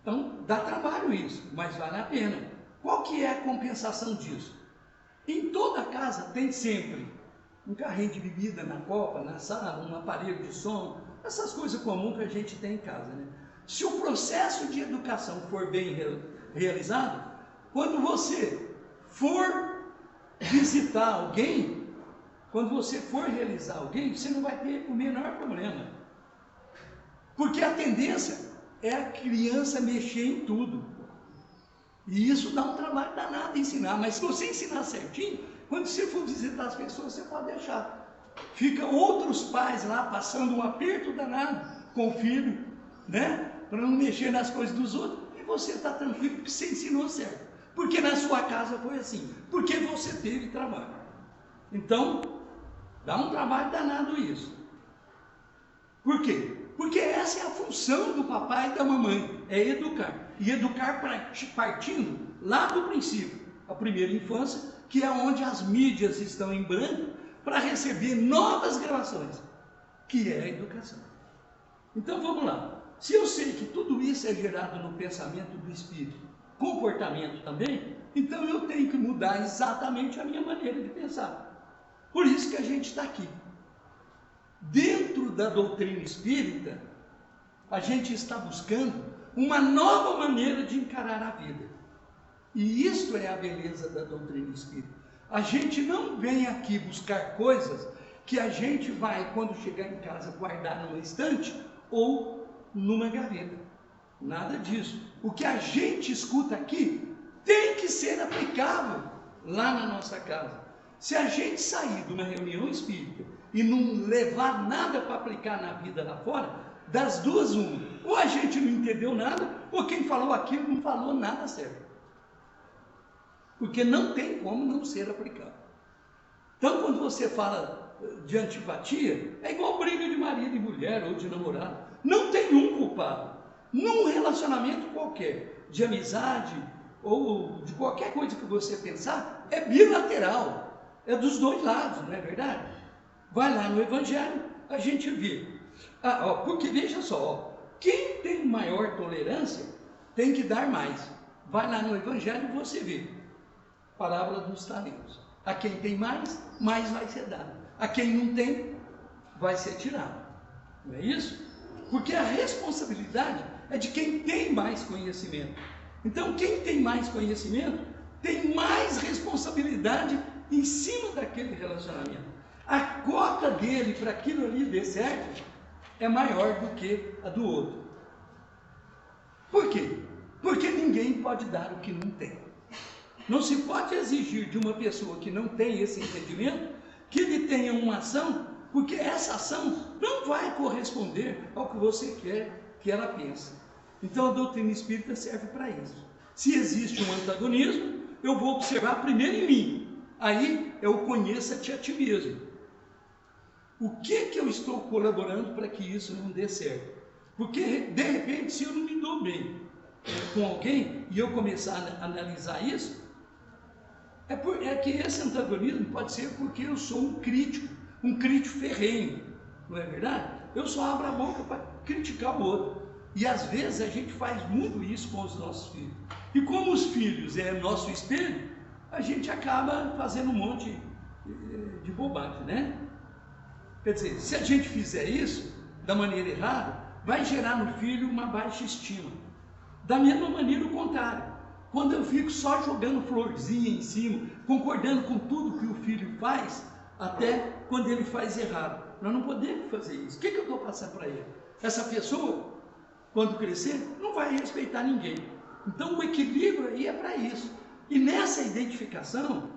Então, dá trabalho isso, mas vale a pena. Qual que é a compensação disso? Em toda casa tem sempre um carrinho de bebida na copa, na sala, um aparelho de som, essas coisas comuns que a gente tem em casa, né? Se o processo de educação for bem realizado, quando você for visitar alguém, quando você for realizar alguém, você não vai ter o menor problema. Porque a tendência é a criança mexer em tudo. E isso dá um trabalho danado ensinar. Mas se você ensinar certinho, quando você for visitar as pessoas, você pode deixar. Fica outros pais lá passando um aperto danado com o filho, né? Para não mexer nas coisas dos outros. E você está tranquilo porque você ensinou certo. Porque na sua casa foi assim. Porque você teve trabalho. Então, dá um trabalho danado isso. Por quê? Porque essa é a função do papai e da mamãe, é educar. E educar partindo lá do princípio, a primeira infância, que é onde as mídias estão em branco para receber novas gravações, que é a educação. Então vamos lá. Se eu sei que tudo isso é gerado no pensamento do espírito, comportamento também, então eu tenho que mudar exatamente a minha maneira de pensar. Por isso que a gente está aqui. Dentro da doutrina espírita, a gente está buscando uma nova maneira de encarar a vida. E isto é a beleza da doutrina espírita. A gente não vem aqui buscar coisas que a gente vai, quando chegar em casa, guardar numa estante ou numa gaveta. Nada disso. O que a gente escuta aqui tem que ser aplicável lá na nossa casa. Se a gente sair de uma reunião espírita e não levar nada para aplicar na vida lá fora, das duas uma, ou a gente não entendeu nada, ou quem falou aquilo não falou nada certo. Porque não tem como não ser aplicado. Então, quando você fala de antipatia, é igual briga de marido e mulher, ou de namorado. Não tem um culpado. Num relacionamento qualquer, de amizade, ou de qualquer coisa que você pensar, é bilateral. É dos dois lados, não é verdade? Vai lá no Evangelho, a gente vê. Porque veja só, quem tem maior tolerância tem que dar mais. Vai lá no Evangelho e você vê. Parábola dos talentos. A quem tem mais, mais vai ser dado. A quem não tem, vai ser tirado. Não é isso? Porque a responsabilidade é de quem tem mais conhecimento. Então, quem tem mais conhecimento tem mais responsabilidade em cima daquele relacionamento. A cota dele para aquilo ali dar certo é maior do que a do outro. Por quê? Porque ninguém pode dar o que não tem. Não se pode exigir de uma pessoa que não tem esse entendimento que ele tenha uma ação, porque essa ação não vai corresponder ao que você quer que ela pense. Então a doutrina espírita serve para isso. Se existe um antagonismo, eu vou observar primeiro em mim. Aí eu conheça-te a ti mesmo. O que eu estou colaborando para que isso não dê certo? Porque, de repente, se eu não me dou bem com alguém e eu começar a analisar isso, é que esse antagonismo pode ser porque eu sou um crítico ferrenho, não é verdade? Eu só abro a boca para criticar o outro. E às vezes a gente faz muito isso com os nossos filhos. E como os filhos é nosso espelho, a gente acaba fazendo um monte de bobagem, né? Quer dizer, se a gente fizer isso da maneira errada, vai gerar no filho uma baixa estima. Da mesma maneira o contrário. Quando eu fico só jogando florzinha em cima, concordando com tudo que o filho faz, até quando ele faz errado. Nós não podemos fazer isso. O que eu estou passando para ele? Essa pessoa, quando crescer, não vai respeitar ninguém. Então o equilíbrio aí é para isso. E nessa identificação,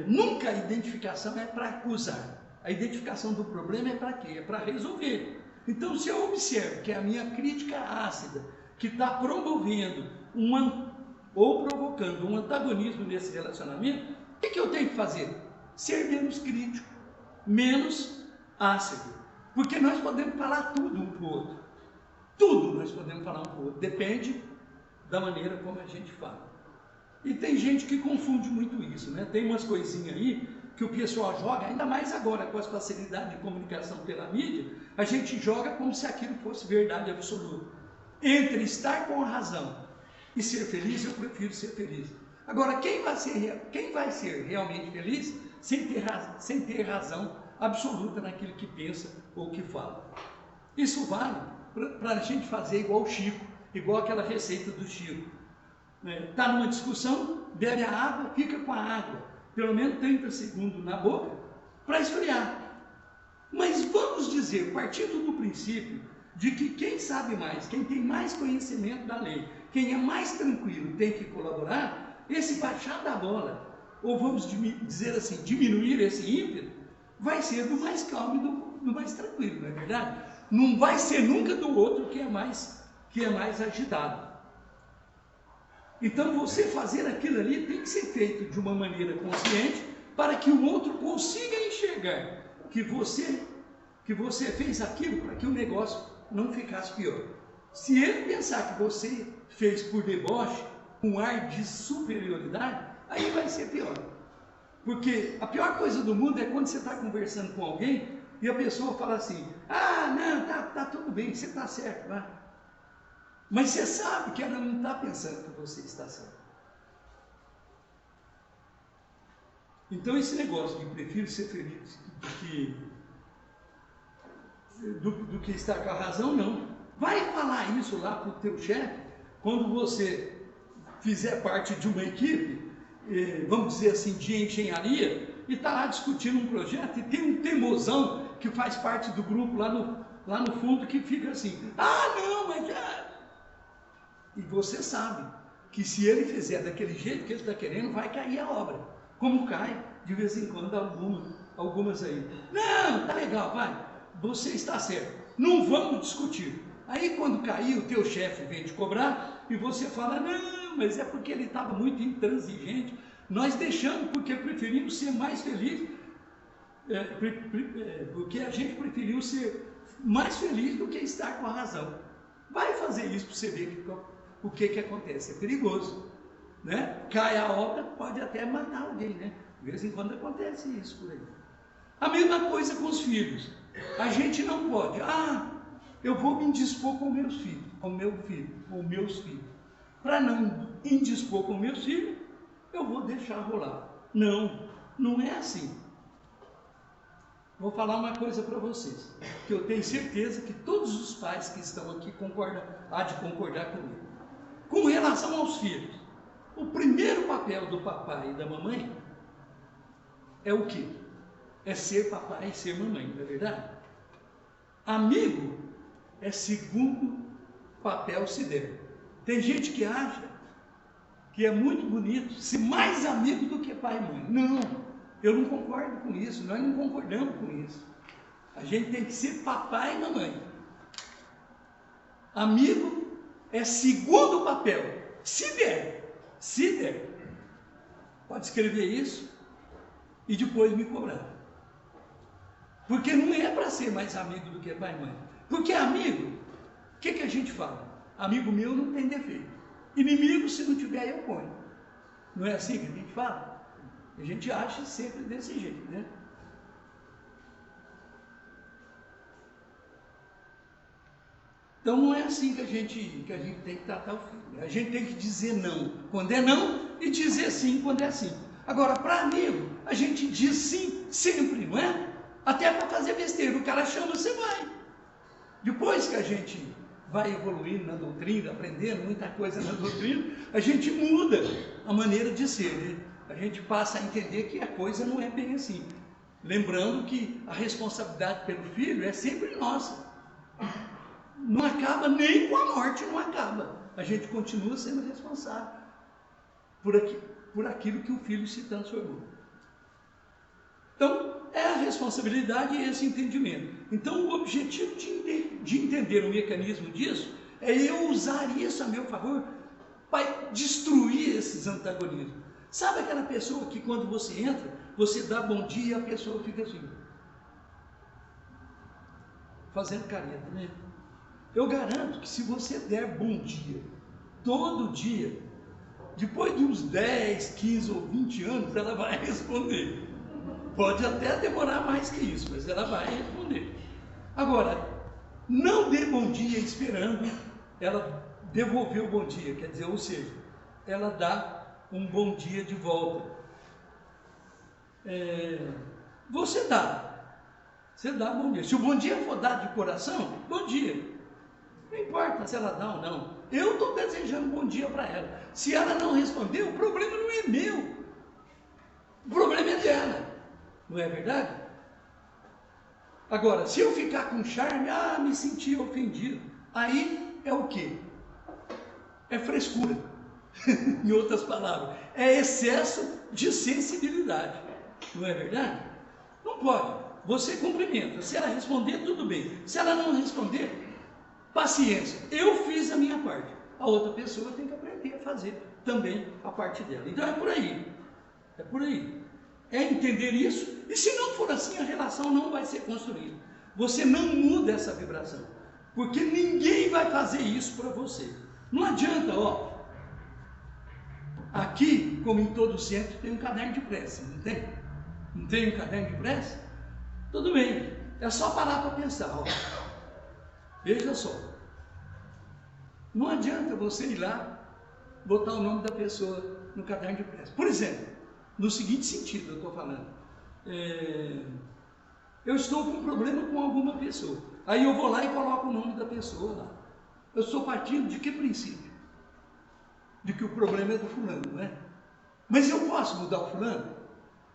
nunca a identificação é para acusar. A identificação do problema é para quê? É para resolver. Então, se eu observo que a minha crítica ácida, que está promovendo ou provocando um antagonismo nesse relacionamento, o que eu tenho que fazer? Ser menos crítico, menos ácido. Porque nós podemos falar tudo um para o outro. Tudo nós podemos falar um para o outro. Depende da maneira como a gente fala. E tem gente que confunde muito isso, né? Tem umas coisinhas aí que o pessoal joga, ainda mais agora com as facilidades de comunicação pela mídia, a gente joga como se aquilo fosse verdade absoluta. Entre estar com a razão e ser feliz, eu prefiro ser feliz. Agora, quem vai ser realmente feliz sem ter razão absoluta naquilo que pensa ou que fala? Isso vale para a gente fazer igual o Chico, igual aquela receita do Chico. Está numa discussão, bebe a água, fica com a água, pelo menos 30 segundos na boca, para esfriar. Mas vamos dizer, partindo do princípio de que quem sabe mais, quem tem mais conhecimento da lei, quem é mais tranquilo tem que colaborar, esse baixar da bola, ou vamos dizer assim, diminuir esse ímpeto, vai ser do mais calmo e do mais tranquilo, não é verdade? Não vai ser nunca do outro que é mais agitado. Então, você fazer aquilo ali tem que ser feito de uma maneira consciente para que o outro consiga enxergar que você fez aquilo para que o negócio não ficasse pior. Se ele pensar que você fez por deboche, com ar de superioridade, aí vai ser pior. Porque a pior coisa do mundo é quando você está conversando com alguém e a pessoa fala assim, não, tá tudo bem, você está certo, vai. Mas você sabe que ela não está pensando que você está certo. Então esse negócio de prefiro ser feliz do que estar com a razão, não. Vai falar isso lá para o teu chefe, quando você fizer parte de uma equipe, vamos dizer assim, de engenharia, e está lá discutindo um projeto, e tem um teimosão que faz parte do grupo lá no fundo, que fica assim, não, mas... E você sabe que se ele fizer daquele jeito que ele está querendo, vai cair a obra. Como cai, de vez em quando, algumas aí. Não, tá legal, vai. Você está certo. Não vamos discutir. Aí quando cair, o teu chefe vem te cobrar e você fala, não, mas é porque ele estava muito intransigente. Nós deixamos porque preferimos ser mais felizes, porque a gente preferiu ser mais feliz do que estar com a razão. Vai fazer isso para você ver o que acontece. É perigoso, né? Cai a obra, pode até matar alguém, né? De vez em quando acontece isso por aí. A mesma coisa com os filhos. A gente não pode, eu vou me indispor com meus filhos, com meus filhos. Para não indispor com meus filhos, eu vou deixar rolar. Não é assim. Vou falar uma coisa para vocês, que eu tenho certeza que todos os pais que estão aqui há de concordar comigo. Com relação aos filhos, o primeiro papel do papai e da mamãe é o quê? É ser papai e ser mamãe, não é verdade? Amigo é segundo papel se der. Tem gente que acha que é muito bonito ser mais amigo do que pai e mãe. Não, eu não concordo com isso, nós não concordamos com isso. A gente tem que ser papai e mamãe. Amigo é segundo papel, se der. Pode escrever isso e depois me cobrar. Porque não é para ser mais amigo do que pai e mãe. Porque amigo, o que a gente fala? Amigo meu não tem defeito. Inimigo, se não tiver, eu ponho. Não é assim que a gente fala? A gente acha sempre desse jeito, né? Então não é assim que a gente tem que tratar o filho. A gente tem que dizer não quando é não e dizer sim quando é sim. Agora, para amigo, a gente diz sim sempre, não é? Até para fazer besteira. O cara chama, você vai. Depois que a gente vai evoluindo na doutrina, aprendendo muita coisa na doutrina, a gente muda a maneira de ser, né? A gente passa a entender que a coisa não é bem assim. Lembrando que a responsabilidade pelo filho é sempre nossa. Não acaba nem com a morte, não acaba. A gente continua sendo responsável por aquilo que o filho se transformou. Então, é a responsabilidade e esse entendimento. Então, o objetivo de entender o mecanismo disso é eu usar isso a meu favor para destruir esses antagonismos. Sabe aquela pessoa que quando você entra, você dá bom dia e a pessoa fica assim, fazendo careta, né? Eu garanto que se você der bom dia todo dia, depois de uns 10, 15 ou 20 anos, ela vai responder. Pode até demorar mais que isso, mas ela vai responder. Agora, não dê bom dia esperando ela devolver o bom dia, quer dizer, ou seja, ela dá um bom dia de volta. Você dá bom dia. Se o bom dia for dado de coração, bom dia. Não importa se ela dá ou não. Eu estou desejando bom dia para ela. Se ela não responder, o problema não é meu. O problema é dela. Não é verdade? Agora, se eu ficar com charme, me senti ofendido. Aí é o quê? É frescura. Em outras palavras, é excesso de sensibilidade. Não é verdade? Não pode. Você cumprimenta. Se ela responder, tudo bem. Se ela não responder, paciência. Eu fiz a minha parte. A outra pessoa tem que aprender a fazer também a parte dela. Então é por aí. É por aí. É entender isso. E se não for assim, a relação não vai ser construída. Você não muda essa vibração. Porque ninguém vai fazer isso para você. Não adianta, ó. Aqui, como em todo centro, tem um caderno de prece, não tem? Não tem um caderno de prece? Tudo bem, é só parar para pensar, ó. Veja só. Não adianta você ir lá, botar o nome da pessoa no caderno de prece. Por exemplo, no seguinte sentido eu estou falando. Eu estou com um problema com alguma pessoa. Aí eu vou lá e coloco o nome da pessoa lá. Eu estou partindo de que princípio? De que o problema é do fulano, não é? Mas eu posso mudar o fulano?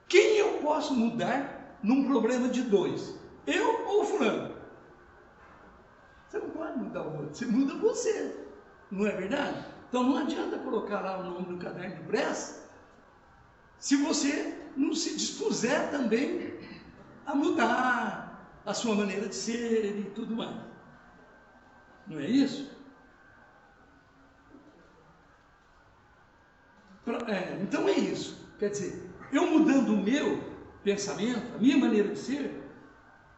Quem eu posso mudar num problema de dois? Eu ou o fulano? Você não pode mudar o outro, você muda você. Não é verdade? Então não adianta colocar lá o nome no caderno de prece se você não se dispuser também a mudar a sua maneira de ser e tudo mais. Não é isso? Então é isso. Quer dizer, eu mudando o meu pensamento, a minha maneira de ser,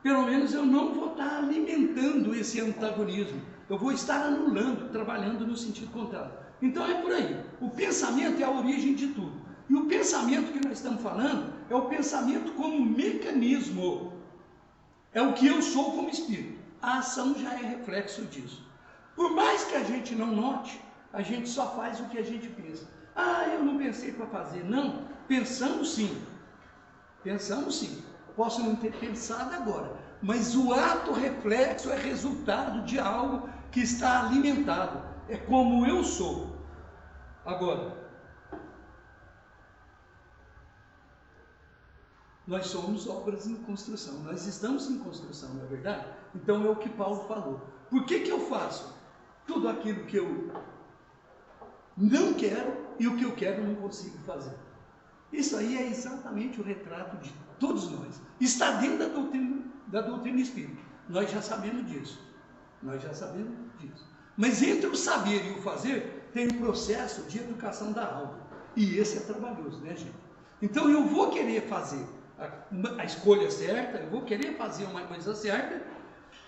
pelo menos eu não vou estar alimentando esse antagonismo. Eu vou estar anulando, trabalhando no sentido contrário. Então é por aí. O pensamento é a origem de tudo. E o pensamento que nós estamos falando é o pensamento como mecanismo. É o que eu sou como espírito. A ação já é reflexo disso. Por mais que a gente não note, a gente só faz o que a gente pensa. Eu não pensei para fazer. Não, pensamos sim. Pensamos sim. Posso não ter pensado agora, mas o ato reflexo é resultado de algo que está alimentado. É como eu sou. Agora, nós somos obras em construção. Nós estamos em construção, não é verdade? Então é o que Paulo falou. Por que eu faço tudo aquilo que eu não quero e o que eu quero não consigo fazer? Isso aí é exatamente o retrato de todos nós. Está dentro da doutrina espírita. Nós já sabemos disso. Nós já sabemos disso. Mas entre o saber e o fazer, tem um processo de educação da alma. E esse é trabalhoso, né, gente? Então eu vou querer fazer a escolha certa, eu vou querer fazer uma coisa certa,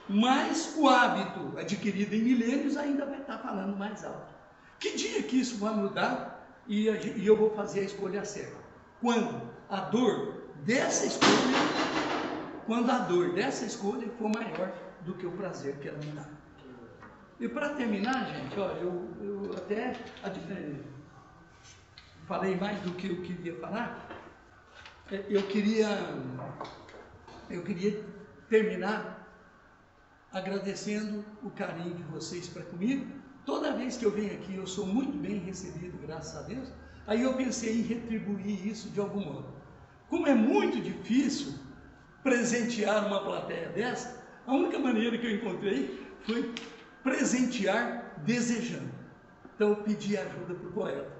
mas o hábito adquirido em milênios ainda vai estar falando mais alto. Que dia que isso vai mudar e eu vou fazer a escolha certa? Quando a dor dessa escolha for maior do que o prazer que ela me dá. E para terminar, gente, ó, eu até falei mais do que eu queria falar. Eu queria terminar agradecendo o carinho de vocês para comigo. Toda vez que eu venho aqui, eu sou muito bem recebido, graças a Deus. Aí eu pensei em retribuir isso de algum modo. Como é muito difícil presentear uma plateia dessa, a única maneira que eu encontrei foi presentear desejando. Então eu pedi ajuda para o poeta.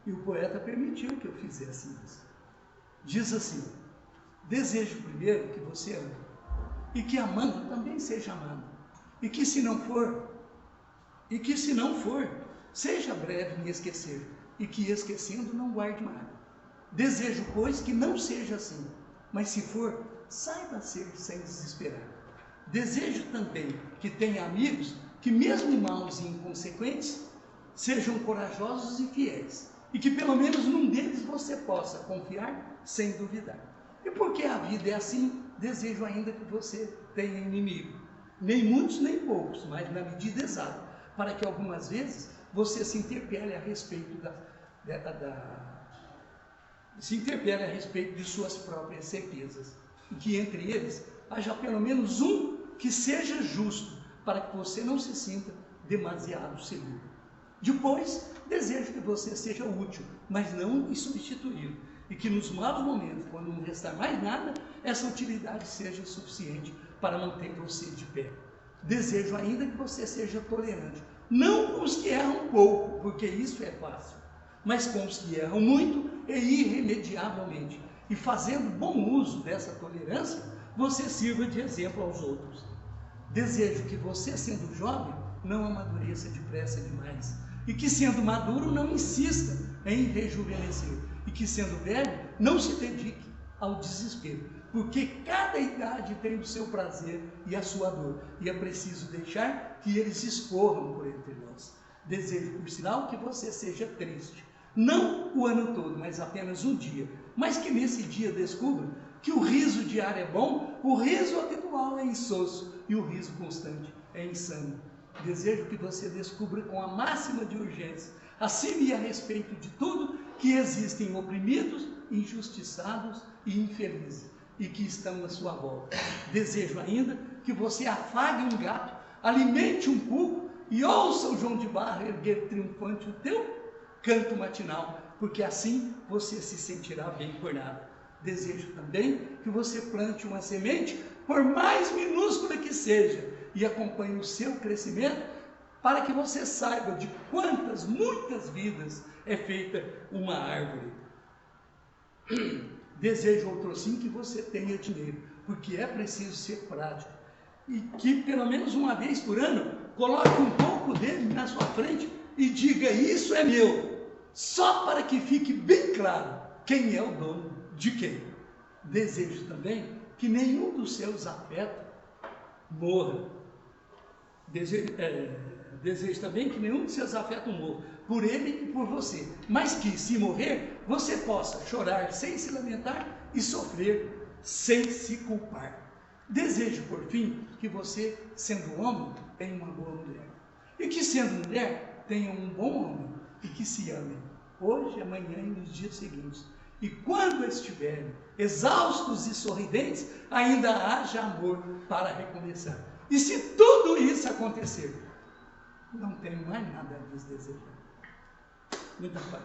E o poeta permitiu que eu fizesse isso. Diz assim: Desejo primeiro que você ame, e que amando também seja amado, e que se não for, seja breve em esquecer, e que esquecendo não guarde mágoa. Desejo, pois, que não seja assim, mas se for, saiba ser sem desesperar. Desejo também que tenha amigos que, mesmo maus e inconsequentes, sejam corajosos e fiéis, e que pelo menos num deles você possa confiar sem duvidar. E porque a vida é assim, desejo ainda que você tenha inimigo, nem muitos nem poucos, mas na medida exata, para que algumas vezes você se interpele a respeito de suas próprias certezas, e que entre eles haja pelo menos um que seja justo, para que você não se sinta demasiado seguro. Depois, desejo que você seja útil, mas não insubstituível, e que nos maus momentos, quando não restar mais nada, essa utilidade seja suficiente para manter você de pé. Desejo ainda que você seja tolerante, não com os que erram pouco, porque isso é fácil, mas com os que erram muito e irremediavelmente. E fazendo bom uso dessa tolerância, você sirva de exemplo aos outros. Desejo que você, sendo jovem, não amadureça depressa demais, e que, sendo maduro, não insista em rejuvenescer, e que, sendo velho, não se dedique ao desespero, porque cada idade tem o seu prazer e a sua dor, e é preciso deixar que eles escorram por entre nós. Desejo, por sinal, que você seja triste, não o ano todo, mas apenas um dia, mas que nesse dia descubra que o riso diário é bom, o riso habitual é insosso e o riso constante é insano. Desejo que você descubra com a máxima de urgência, acima e a respeito de tudo, que existem oprimidos, injustiçados e infelizes, e que estão à sua volta. Desejo ainda que você afague um gato, alimente um cuco e ouça o João de Barra erguer triunfante o teu canto matinal, porque assim você se sentirá bem por nada. Desejo também que você plante uma semente, por mais minúscula que seja, e acompanhe o seu crescimento, para que você saiba de quantas, muitas vidas é feita uma árvore. Desejo outro sim que você tenha dinheiro, porque é preciso ser prático, e que pelo menos uma vez por ano, coloque um pouco dele na sua frente e diga: isso é meu, só para que fique bem claro quem é o dono de quem. Desejo também que nenhum dos seus afetos morra. Desejo também que nenhum dos seus afetos morra, por ele e por você, mas que, se morrer, você possa chorar sem se lamentar e sofrer sem se culpar. Desejo, por fim, que você, sendo homem, tenha uma boa mulher, e que, sendo mulher, tenha um bom homem, e que se amem, hoje, amanhã e nos dias seguintes. E quando estiverem exaustos e sorridentes, ainda haja amor para recomeçar. E se tudo isso acontecer, não tenho mais nada a lhes desejar. Muita paz.